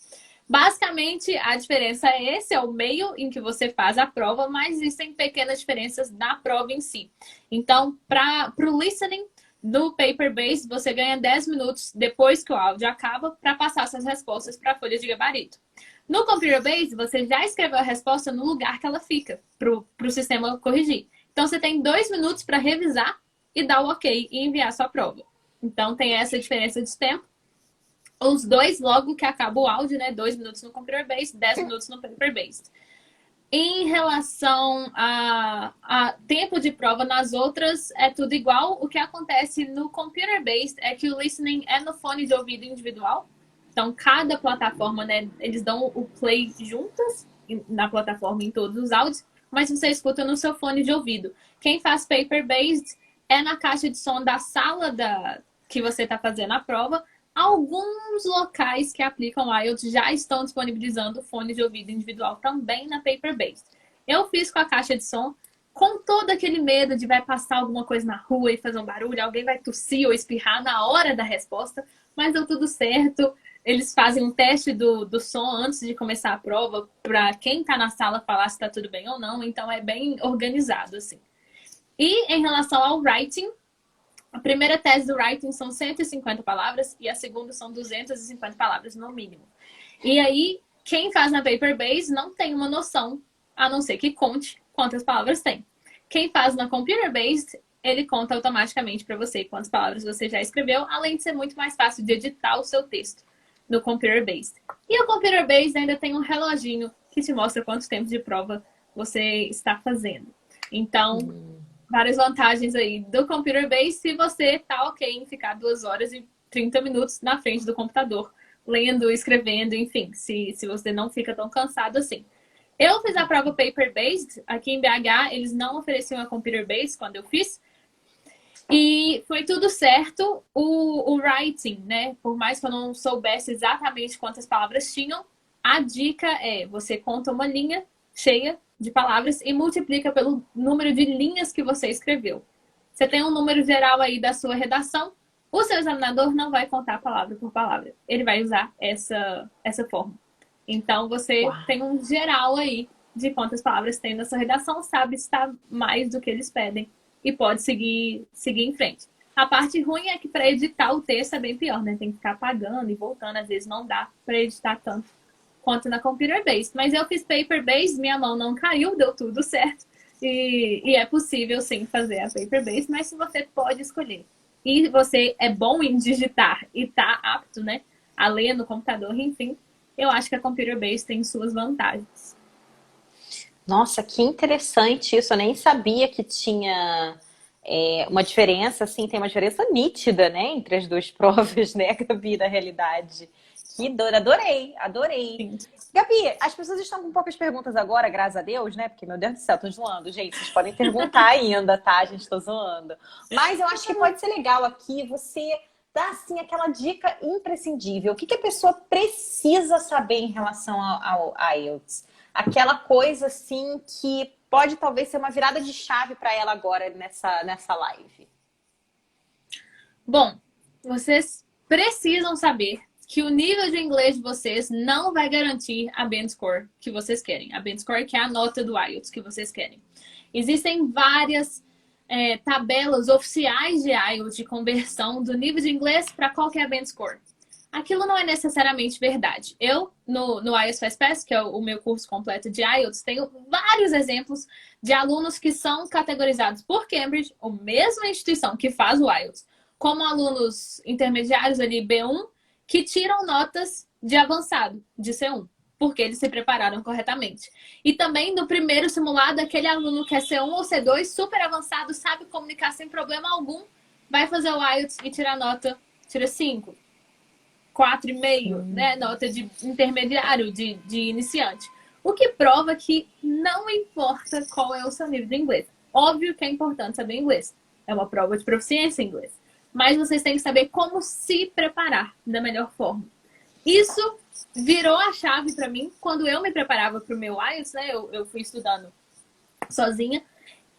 Basicamente, a diferença é esse, é o meio em que você faz a prova, mas existem pequenas diferenças na prova em si. Então, para o listening do paper-based, você ganha 10 minutos depois que o áudio acaba para passar suas respostas para a folha de gabarito. No computer-based, você já escreveu a resposta no lugar que ela fica, para o sistema corrigir. Então, você tem 2 minutos para revisar e dar o ok e enviar sua prova. Então, tem essa diferença de tempo. Os dois logo que acaba o áudio, né? 2 minutos no computer-based, 10 minutos no paper-based. Em relação a tempo de prova nas outras, é tudo igual. O que acontece no computer-based é que o listening é no fone de ouvido individual. Então, cada plataforma, né? Eles dão o play juntas na plataforma em todos os áudios, mas você escuta no seu fone de ouvido. Quem faz paper-based é na caixa de som da sala que você está fazendo a prova. Alguns locais que aplicam IELTS já estão disponibilizando fone de ouvido individual também na paper-based. Eu fiz com a caixa de som, com todo aquele medo de vai passar alguma coisa na rua e fazer um barulho, alguém vai tossir ou espirrar na hora da resposta, mas deu tudo certo. Eles fazem um teste do som antes de começar a prova, para quem está na sala falar se está tudo bem ou não, então é bem organizado, assim. E em relação ao writing, a primeira tese do writing são 150 palavras e a segunda são 250 palavras no mínimo. E aí, quem faz na paper-based não tem uma noção, a não ser que conte quantas palavras tem. Quem faz na computer-based, ele conta automaticamente para você quantas palavras você já escreveu, além de ser muito mais fácil de editar o seu texto no computer-based. E o computer-based ainda tem um reloginho que te mostra quanto tempo de prova você está fazendo. Então, várias vantagens aí do computer-based se você tá ok em ficar 2 horas e 30 minutos na frente do computador, lendo, escrevendo, enfim, se você não fica tão cansado assim. Eu fiz a prova paper-based, aqui em BH eles não ofereciam a computer-based quando eu fiz, e foi tudo certo. O writing, né, por mais que eu não soubesse exatamente quantas palavras tinham, a dica é, você conta uma linha cheia de palavras e multiplica pelo número de linhas que você escreveu. Você tem um número geral aí da sua redação, o seu examinador não vai contar palavra por palavra. Ele vai usar essa forma. Então, você tem um geral aí de quantas palavras tem na sua redação, sabe se está mais do que eles pedem e pode seguir em frente. A parte ruim é que para editar o texto é bem pior, né? Tem que ficar apagando e voltando, às vezes não dá para editar tanto quanto na computer-based. Mas eu fiz paper-based, minha mão não caiu, deu tudo certo. E é possível, sim, fazer a paper-based, mas se você pode escolher. E você é bom em digitar e tá apto, né, a ler no computador, enfim, eu acho que a computer-based tem suas vantagens. Nossa, que interessante isso. Eu nem sabia que tinha uma diferença, assim, tem uma diferença nítida, né, entre as duas provas, né, Gabi, na realidade. Que doido, adorei, adorei. Sim. Gabi, as pessoas estão com poucas perguntas agora, graças a Deus, né? Porque, meu Deus do céu, tô zoando, gente. Vocês podem perguntar ainda, tá? A gente tô zoando. Mas eu acho que pode ser legal aqui você dar, assim, aquela dica imprescindível. O que a pessoa precisa saber em relação ao IELTS? Aquela coisa, assim, que pode talvez ser uma virada de chave para ela agora nessa live. Bom, vocês precisam saber que o nível de inglês de vocês não vai garantir a band score que vocês querem. A band score que é a nota do IELTS que vocês querem. Existem várias tabelas oficiais de IELTS de conversão do nível de inglês para qual que é a band score. Aquilo não é necessariamente verdade. Eu, no IELTS Fast Pass, que é o meu curso completo de IELTS, tenho vários exemplos de alunos que são categorizados por Cambridge, a mesma instituição que faz o IELTS, como alunos intermediários ali, B1, que tiram notas de avançado, de C1, porque eles se prepararam corretamente. E também no primeiro simulado, aquele aluno que é C1 ou C2, super avançado, sabe comunicar sem problema algum, vai fazer o IELTS e tira nota, tira 5, 4,5, né? Nota de intermediário, de iniciante. O que prova que não importa qual é o seu nível de inglês. Óbvio que é importante saber inglês. É uma prova de proficiência em inglês. Mas vocês têm que saber como se preparar da melhor forma. Isso virou a chave para mim quando eu me preparava para o meu IELTS, né? Eu fui estudando sozinha.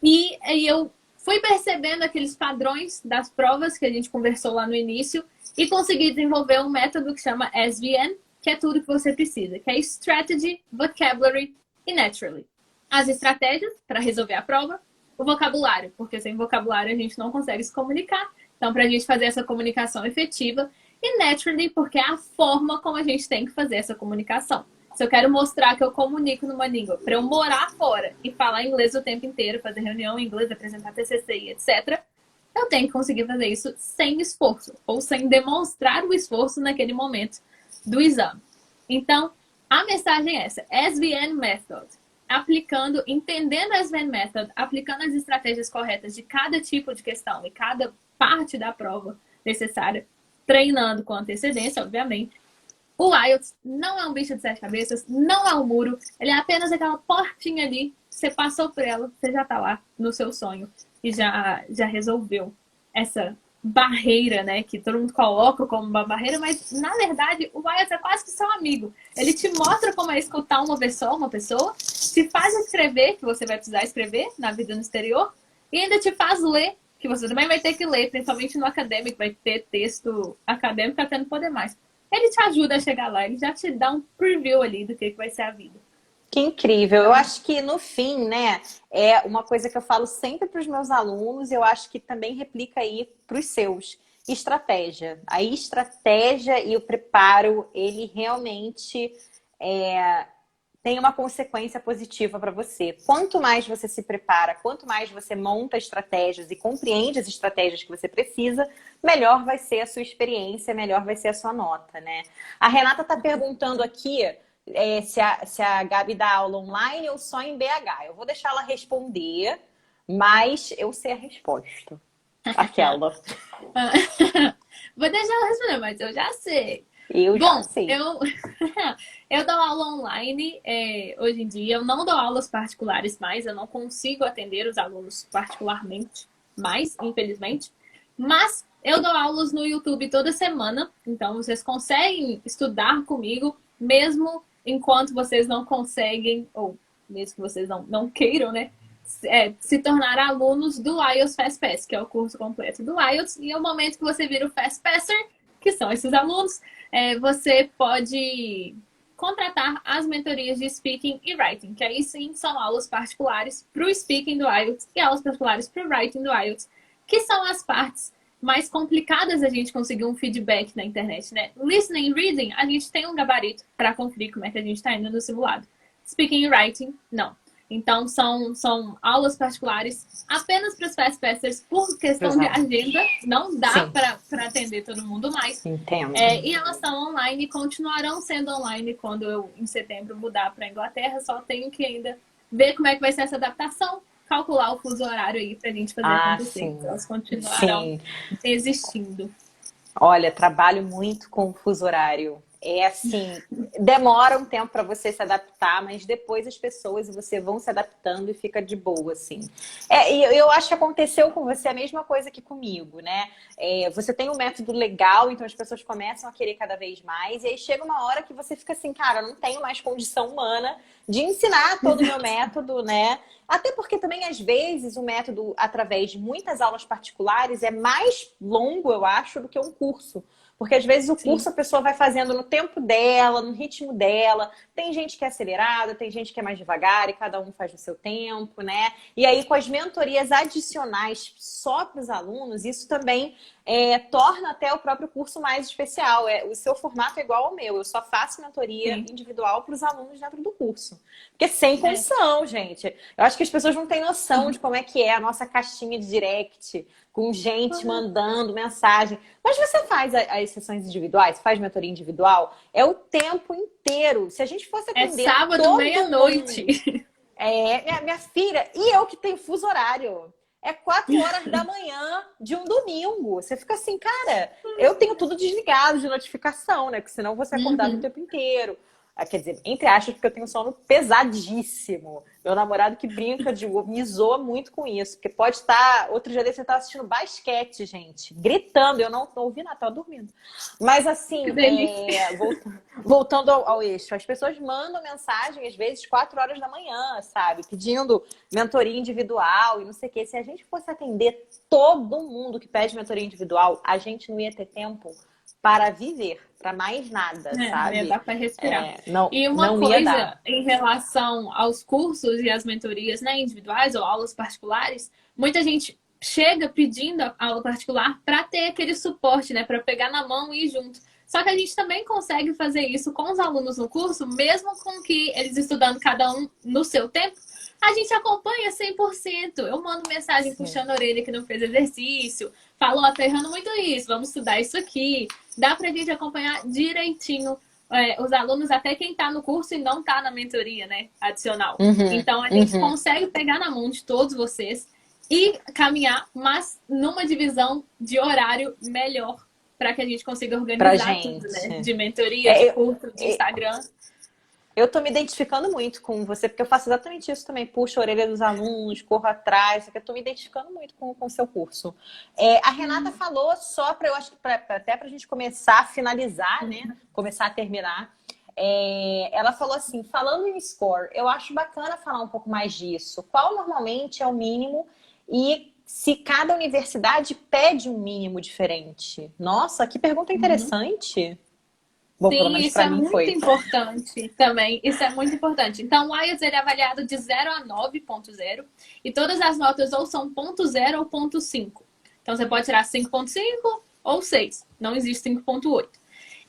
E eu fui percebendo aqueles padrões das provas que a gente conversou lá no início e consegui desenvolver um método que chama SVN, que é tudo que você precisa, que é Strategy, Vocabulary e Naturally. As estratégias para resolver a prova, o vocabulário, porque sem vocabulário a gente não consegue se comunicar. Então, para a gente fazer essa comunicação efetiva, e Naturally, porque é a forma como a gente tem que fazer essa comunicação. Se eu quero mostrar que eu comunico numa língua, para eu morar fora e falar inglês o tempo inteiro, fazer reunião em inglês, apresentar TCC e etc., eu tenho que conseguir fazer isso sem esforço, ou sem demonstrar o esforço naquele momento do exame. Então, a mensagem é essa, SVN Method. Aplicando, entendendo a SVN Method, aplicando as estratégias corretas de cada tipo de questão e cada parte da prova necessária, treinando com antecedência, obviamente. O IELTS não é um bicho de sete cabeças, não é um muro, ele é apenas aquela portinha ali, você passou por ela, você já tá lá no seu sonho e já resolveu essa barreira, né, que todo mundo coloca como uma barreira, mas na verdade o IELTS é quase que seu amigo. Ele te mostra como é escutar uma pessoa, te faz escrever, que você vai precisar escrever na vida no exterior, e ainda te faz ler, que você também vai ter que ler, principalmente no acadêmico, vai ter texto acadêmico até não poder mais. Ele te ajuda a chegar lá, ele já te dá um preview ali do que vai ser a vida. Que incrível. Eu acho que no fim, né, é uma coisa que eu falo sempre para os meus alunos, eu acho que também replica aí para os seus. Estratégia. A estratégia e o preparo, ele realmente tem uma consequência positiva para você. Quanto mais você se prepara, quanto mais você monta estratégias e compreende as estratégias que você precisa, melhor vai ser a sua experiência, melhor vai ser a sua nota, né? A Renata está perguntando aqui se a Gabi dá aula online ou só em BH. Eu vou deixar ela responder, mas eu sei a resposta. Aquela. Vou deixar ela responder, mas eu já sei. Eu já sei. Eu dou aula online hoje em dia. Eu não dou aulas particulares mais. Eu não consigo atender os alunos particularmente mais, infelizmente. Mas eu dou aulas no YouTube toda semana. Então, vocês conseguem estudar comigo, mesmo enquanto vocês não conseguem, ou mesmo que vocês não queiram, né? Se tornar alunos do IELTS Fast Pass, que é o curso completo do IELTS. E é o momento que você vira o Fast Passer, que são esses alunos, você pode contratar as mentorias de Speaking e Writing, que aí sim são aulas particulares para o Speaking do IELTS e aulas particulares para o Writing do IELTS, que são as partes mais complicadas a gente conseguir um feedback na internet, né? Listening e Reading, a gente tem um gabarito para conferir como é que a gente está indo no simulado. Speaking e Writing, não. Então, são aulas particulares apenas para os Fast Passers por questão de agenda. Não dá para atender todo mundo mais. Entendo. E elas são online e continuarão sendo online quando eu, em setembro, mudar para a Inglaterra. Só tenho que ainda ver como é que vai ser essa adaptação, calcular o fuso horário aí para a gente fazer acontecer. Sim. Então, elas continuarão existindo. Olha, trabalho muito com o fuso horário. É assim, demora um tempo para você se adaptar, mas depois as pessoas e você vão se adaptando e fica de boa, assim. E eu acho que aconteceu com você a mesma coisa que comigo, né? Você tem um método legal, então as pessoas começam a querer cada vez mais, e aí chega uma hora que você fica assim, cara, eu não tenho mais condição humana de ensinar todo o meu método, né? Até porque também, às vezes, o método, através de muitas aulas particulares, é mais longo, eu acho, do que um curso. Porque às vezes o curso a pessoa vai fazendo no tempo dela, no ritmo dela. Tem gente que é acelerada, tem gente que é mais devagar e cada um faz no seu tempo, né? E aí com as mentorias adicionais só para os alunos, isso também torna até o próprio curso mais especial. O seu formato é igual ao meu. Eu só faço mentoria individual para os alunos dentro do curso. Porque sem condição, gente. Eu acho que as pessoas não têm noção de como é que é a nossa caixinha de direct, com gente mandando mensagem. Mas você faz as sessões individuais, faz mentoria individual, é o tempo inteiro. Se a gente fosse atender sábado, meia-noite. Minha filha, e eu que tenho fuso horário. É 4 horas da manhã de um domingo. Você fica assim, cara, eu tenho tudo desligado de notificação, né? Porque senão você é acordado o tempo inteiro. Quer dizer, entre aspas, porque eu tenho sono pesadíssimo. Meu namorado que brinca, me zoa muito com isso. Porque pode estar... Outro dia desse eu estava assistindo basquete, gente. Gritando. Eu não ouvi nada, estava dormindo. Mas assim, voltando ao eixo. As pessoas mandam mensagem, às vezes, 4 horas da manhã, sabe? Pedindo mentoria individual e não sei o quê. Se a gente fosse atender todo mundo que pede mentoria individual, a gente não ia ter tempo para viver, para mais nada, Não ia sabe? dar para respirar. Não, E uma não ia dar. coisa em relação aos cursos e às mentorias, né, individuais ou aulas particulares, muita gente chega pedindo a aula particular para ter aquele suporte, né, para pegar na mão e ir junto. Só que a gente também consegue fazer isso com os alunos no curso, mesmo com que eles estudando cada um no seu tempo, a gente acompanha 100%. Eu mando mensagem puxando a orelha que não fez exercício, falo, ó, tá errando muito isso, vamos estudar isso aqui. Dá pra gente acompanhar direitinho os alunos, até quem tá no curso e não tá na mentoria, né, adicional. Então, a gente consegue pegar na mão de todos vocês e caminhar, mas numa divisão de horário melhor para que a gente consiga organizar tudo, né? De mentoria, de curso, de Instagram. Eu tô me identificando muito com você, porque eu faço exatamente isso também. Puxo a orelha dos alunos, corro atrás. Eu tô me identificando muito com o seu curso. A Renata falou só para, eu acho que até pra gente começar a finalizar, né? Começar a terminar. Ela falou assim, falando em score, eu acho bacana falar um pouco mais disso. Qual normalmente é o mínimo e se cada universidade pede um mínimo diferente? Nossa, que pergunta interessante. Bom, Sim, isso é muito importante também. Isso é muito importante. Então, o IELTS ele é avaliado de 0 a 9.0 e todas as notas ou são ponto 0 ou ponto 5. Então, você pode tirar 5.5 ou 6. Não existe 5.8.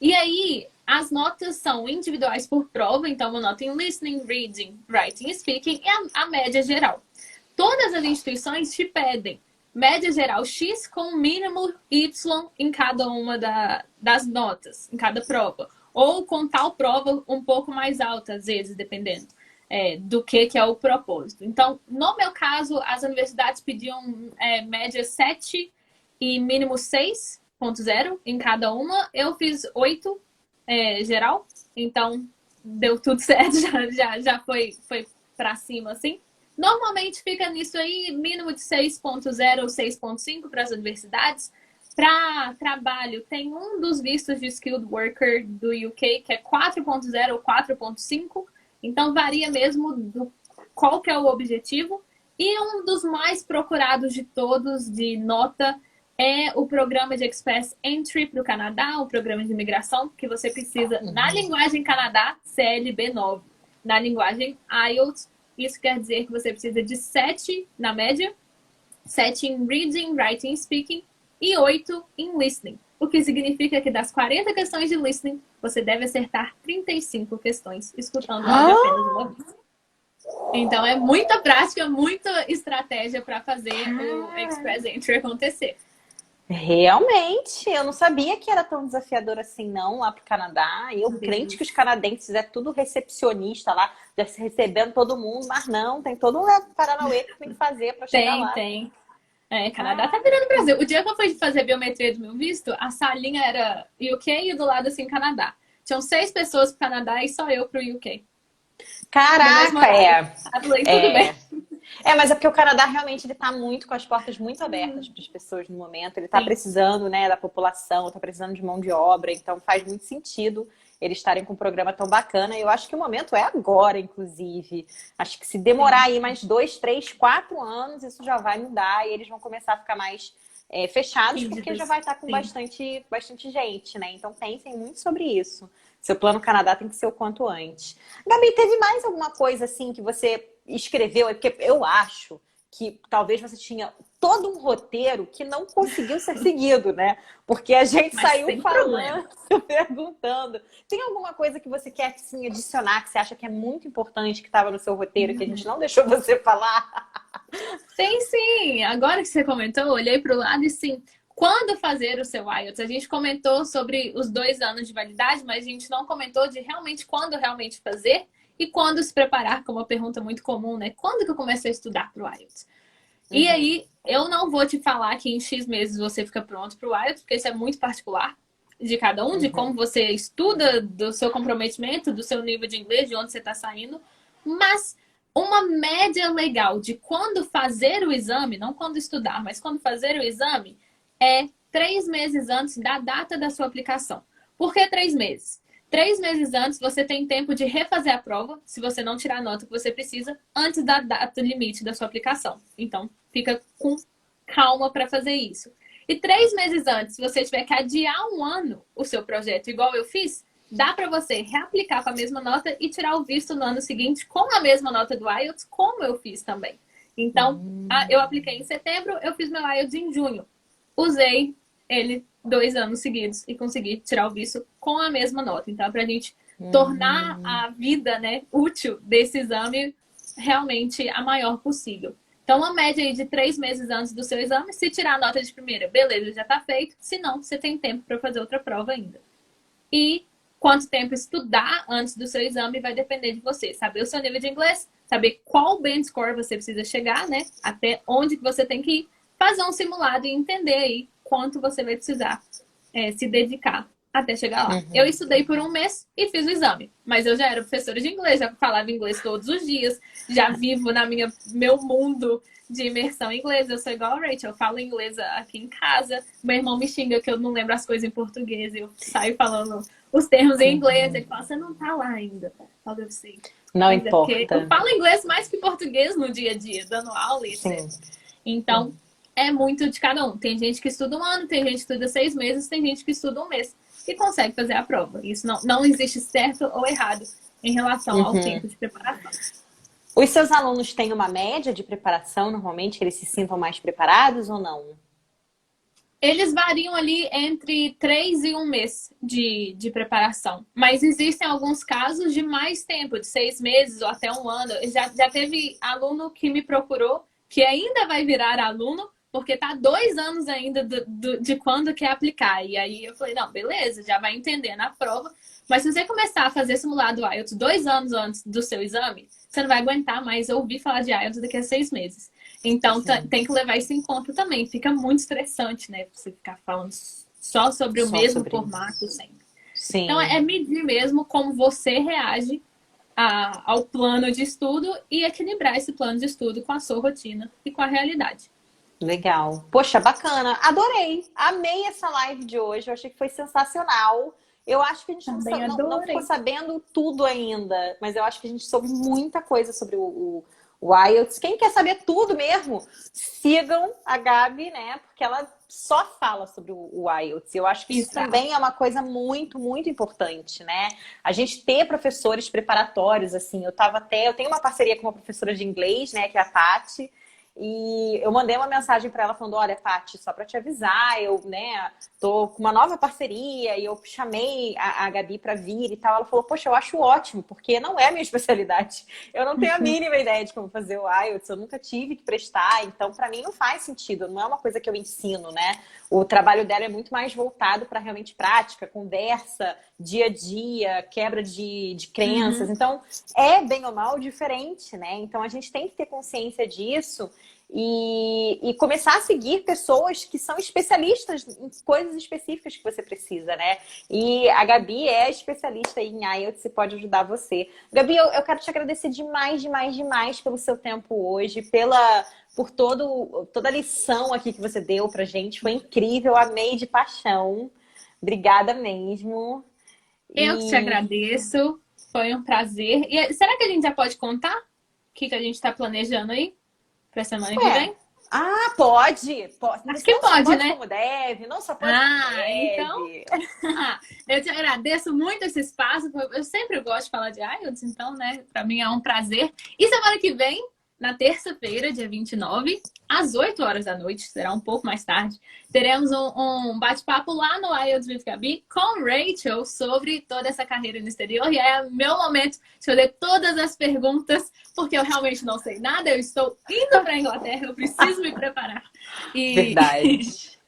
E aí, as notas são individuais por prova. Então, uma nota em listening, reading, writing e speaking e a média geral. Todas as instituições te pedem média geral X com mínimo Y em cada uma das notas, em cada prova. Ou com tal prova um pouco mais alta, às vezes, dependendo do que é o propósito. Então, no meu caso, as universidades pediam média 7 e mínimo 6.0 em cada uma. Eu fiz 8 geral, então deu tudo certo, já foi pra cima, assim. Normalmente fica nisso aí, mínimo de 6.0 ou 6.5 para as universidades. Para trabalho, tem um dos vistos de Skilled Worker do UK, que é 4.0 ou 4.5. Então, varia mesmo do qual que é o objetivo. E um dos mais procurados de todos, de nota, é o programa de Express Entry para o Canadá, o programa de imigração, que você precisa, na linguagem Canadá, CLB9. Na linguagem IELTS, isso quer dizer que você precisa de 7 na média, 7 em reading, writing e speaking e 8 em listening. O que significa que das 40 questões de listening, você deve acertar 35 questões, escutando apenas uma vez. Então é muita prática, muita estratégia para fazer o Express Entry acontecer. Realmente, eu não sabia que era tão desafiador assim, não, lá pro Canadá. Eu crente que os canadenses é tudo recepcionista lá, já se recebendo todo mundo, mas não, tem todo um paranauê que tem que fazer para chegar lá. Tem. Canadá tá virando Brasil. O dia que eu fui fazer biometria do meu visto, a salinha era UK e do lado assim, Canadá. Tinham 6 pessoas pro Canadá e só eu pro UK. Caraca, tudo bem. Mas é porque o Canadá realmente ele tá muito com as portas muito abertas para as pessoas no momento. Ele tá precisando, né, da população, tá precisando de mão de obra, então faz muito sentido eles estarem com um programa tão bacana. E eu acho que o momento é agora, inclusive. Acho que se demorar aí mais 2, 3, 4 anos, isso já vai mudar e eles vão começar a ficar mais fechados, porque já vai estar com bastante gente, né? Então pensem muito sobre isso. Seu plano Canadá tem que ser o quanto antes. Gabi, teve mais alguma coisa assim que você escreveu? Porque eu acho que talvez você tinha todo um roteiro que não conseguiu ser seguido, né? Porque a gente saiu falando, perguntando. Tem alguma coisa que você quer assim, adicionar, que você acha que é muito importante, que estava no seu roteiro, que a gente não deixou você falar? Tem sim! Agora que você comentou, eu olhei para o lado e sim, quando fazer o seu IELTS? A gente comentou sobre os 2 anos de validade, mas a gente não comentou de realmente quando realmente fazer e quando se preparar, que é uma pergunta muito comum, né? Quando que eu comecei a estudar para o IELTS? E aí, eu não vou te falar que em X meses você fica pronto para o IELTS, porque isso é muito particular de cada um, de como você estuda, do seu comprometimento, do seu nível de inglês, de onde você está saindo. Mas uma média legal de quando fazer o exame, não quando estudar, mas quando fazer o exame, é 3 meses antes da data da sua aplicação. Por que 3 meses? 3 meses antes você tem tempo de refazer a prova, se você não tirar a nota que você precisa, antes da data limite da sua aplicação. Então, fica com calma para fazer isso. E 3 meses antes, se você tiver que adiar um ano o seu projeto, igual eu fiz, dá para você reaplicar com a mesma nota e tirar o visto no ano seguinte com a mesma nota do IELTS, como eu fiz também. Então, eu apliquei em setembro, eu fiz meu IELTS em junho. Usei ele 2 anos seguidos e consegui tirar o visto com a mesma nota. Então, para a gente tornar a vida, né, útil desse exame realmente a maior possível. Então, uma média aí de 3 meses antes do seu exame, se tirar a nota de primeira, beleza, já está feito. Se não, você tem tempo para fazer outra prova ainda. E quanto tempo estudar antes do seu exame vai depender de você. Saber o seu nível de inglês, saber qual band score você precisa chegar, né? Até onde que você tem que ir, fazer um simulado e entender aí quanto você vai precisar se dedicar até chegar lá. Eu estudei por 1 mês e fiz o exame. Mas eu já era professora de inglês, já falava inglês todos os dias, já vivo meu mundo de imersão em inglês. Eu sou igual a Rachel, eu falo inglês aqui em casa. Meu irmão me xinga que eu não lembro as coisas em português. Eu saio falando os termos em inglês. Ele fala, você não tá lá ainda. Eu sei. Não importa. Eu falo inglês mais que português no dia a dia, dando aula e etc. Então, é muito de cada um. Tem gente que estuda 1 ano, tem gente que estuda 6 meses, tem gente que estuda 1 mês e consegue fazer a prova. Isso não existe certo ou errado em relação ao tempo de preparação. Os seus alunos têm uma média de preparação, normalmente, que eles se sintam mais preparados ou não? Eles variam ali entre 3 e 1 mês de preparação. Mas existem alguns casos de mais tempo, de 6 meses ou até 1 ano. Já teve aluno que me procurou, que ainda vai virar aluno, porque tá 2 anos ainda de quando quer aplicar. E aí eu falei, não, beleza, já vai entender na prova. Mas se você começar a fazer simulado IELTS 2 anos antes do seu exame, você não vai aguentar mais ouvir falar de IELTS daqui a 6 meses. Então, tem que levar isso em conta também. Fica muito estressante, né? Você ficar falando só sobre o mesmo formato sempre. Sim. Então, é medir mesmo como você reage ao plano de estudo e equilibrar esse plano de estudo com a sua rotina e com a realidade. Legal. Poxa, bacana. Adorei. Amei essa live de hoje. Eu achei que foi sensacional. Eu acho que a gente não ficou sabendo tudo ainda, mas eu acho que a gente soube muita coisa sobre o IELTS. Quem quer saber tudo mesmo, sigam a Gabi, né? Porque ela só fala sobre o IELTS. Eu acho que isso também é uma coisa muito, muito importante, né? A gente ter professores preparatórios, assim. Eu tenho uma parceria com uma professora de inglês, né? Que é a Tati. E eu mandei uma mensagem para ela falando, olha, Tati, só para te avisar, eu, né, tô com uma nova parceria e eu chamei a Gabi para vir e tal. Ela falou, poxa, eu acho ótimo, porque não é a minha especialidade. Eu não tenho a mínima ideia de como fazer o IELTS, eu nunca tive que prestar, então para mim não faz sentido, não é uma coisa que eu ensino, né? O trabalho dela é muito mais voltado para realmente prática, conversa, dia a dia, quebra de crenças. Então, é bem ou mal diferente, né? Então, a gente tem que ter consciência disso e começar a seguir pessoas que são especialistas em coisas específicas que você precisa, né? E a Gabi é especialista em IELTS e pode ajudar você. Gabi, eu quero te agradecer demais, demais, demais pelo seu tempo hoje, por toda a lição aqui que você deu pra gente. Foi incrível, amei de paixão. Obrigada mesmo. Eu que te agradeço, foi um prazer. E será que a gente já pode contar o que a gente está planejando aí para semana que vem? Ah, pode. Acho que pode, né? Como deve, não só pode como deve. Então, eu te agradeço muito esse espaço. Eu sempre gosto de falar de IELTS, então, né, para mim é um prazer. E semana que vem, na terça-feira, dia 29, às 8 horas da noite, será um pouco mais tarde, teremos um bate-papo lá no IELTS with Gabi com Rachel sobre toda essa carreira no exterior. E é meu momento de fazer todas as perguntas, porque eu realmente não sei nada, eu estou indo para a Inglaterra, eu preciso me preparar. Verdade.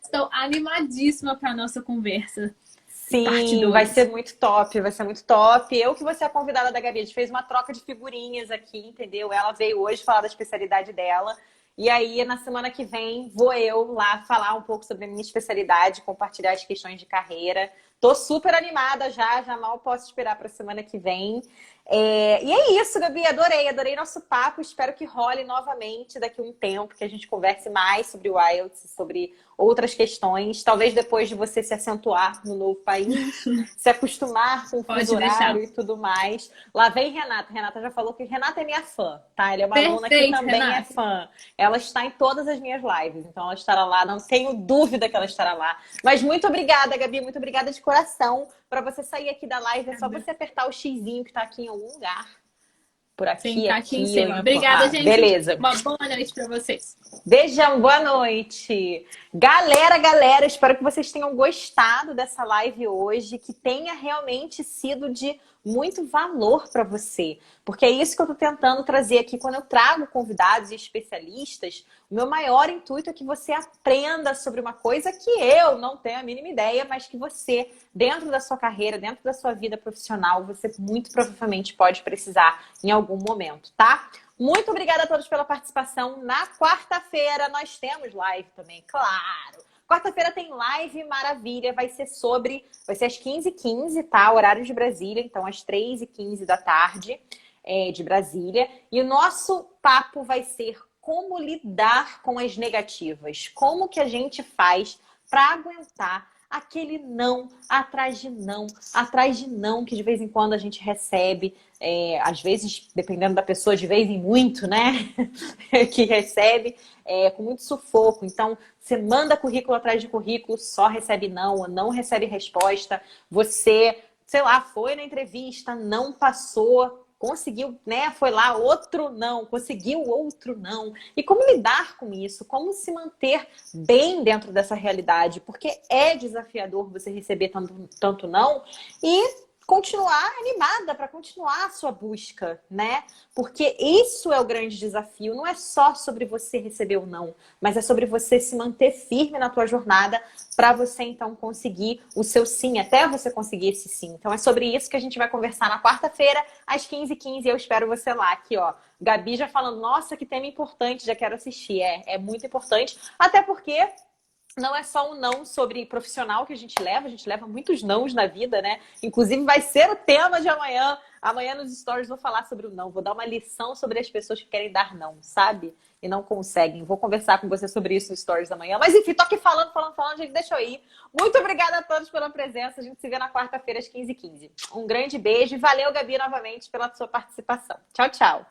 Estou animadíssima para a nossa conversa. Sim, vai ser muito top, vai ser muito top. Eu que vou ser a convidada da Gabi, a gente fez uma troca de figurinhas aqui, entendeu? Ela veio hoje falar da especialidade dela. E aí, na semana que vem, vou eu lá falar um pouco sobre a minha especialidade, compartilhar as questões de carreira. Tô super animada já mal posso esperar para a semana que vem. E é isso, Gabi, adorei nosso papo. Espero que role novamente daqui a um tempo, que a gente converse mais sobre o IELTS, sobre outras questões. Talvez depois de você se acentuar no novo país, se acostumar com o fuso Pode deixar. horário e tudo mais. Lá vem Renata. Renata já falou que Renata é minha fã, tá? Ela é uma aluna que Perfeito, também é Renata. fã. Ela está em todas as minhas lives, então ela estará lá. Não tenho dúvida que ela estará lá. Mas muito obrigada, Gabi. Muito obrigada de coração. Para você sair aqui da live, é só você apertar o xizinho que tá aqui em algum lugar. Por Sim, aqui, tá aqui em aqui. cima. Obrigada, gente. Beleza. Uma boa noite para vocês. Beijão, boa noite. Galera, espero que vocês tenham gostado dessa live hoje, que tenha realmente sido de muito valor para você. Porque é isso que eu tô tentando trazer aqui quando eu trago convidados e especialistas. O meu maior intuito é que você aprenda sobre uma coisa que eu não tenho a mínima ideia, mas que você, dentro da sua carreira, dentro da sua vida profissional, você muito provavelmente pode precisar em algum momento, tá? Muito obrigada a todos pela participação. Na quarta-feira nós temos live também, claro. Quarta-feira tem live maravilha, vai ser às 15h15, tá? Horário de Brasília, então às 3h15 da tarde de Brasília. E o nosso papo vai ser como lidar com as negativas. Como que a gente faz para aguentar aquele não, atrás de não, que de vez em quando a gente recebe, às vezes, dependendo da pessoa, de vez em muito, né? Que recebe com muito sufoco. Então, você manda currículo atrás de currículo, só recebe não, ou não recebe resposta. Você, sei lá, foi na entrevista, não passou, conseguiu, né? Foi lá, outro não, conseguiu outro não. E como lidar com isso? Como se manter bem dentro dessa realidade? Porque é desafiador você receber tanto não e continuar animada para continuar a sua busca, né? Porque isso é o grande desafio. Não é só sobre você receber o não, mas é sobre você se manter firme na tua jornada para você então conseguir o seu sim, até você conseguir esse sim. Então é sobre isso que a gente vai conversar na quarta-feira, às 15h15. Eu espero você lá. Aqui, ó. Gabi já falando, nossa, que tema importante, já quero assistir. É muito importante, até porque não é só um não sobre profissional que a gente leva muitos nãos na vida, né? Inclusive vai ser o tema de amanhã. Amanhã nos stories vou falar sobre o não, vou dar uma lição sobre as pessoas que querem dar não, sabe? E não conseguem. Vou conversar com você sobre isso nos stories amanhã. Mas enfim, tô aqui falando, gente, deixa eu ir. Muito obrigada a todos pela presença. A gente se vê na quarta-feira às 15h15. Um grande beijo e valeu, Gabi, novamente pela sua participação. Tchau, tchau.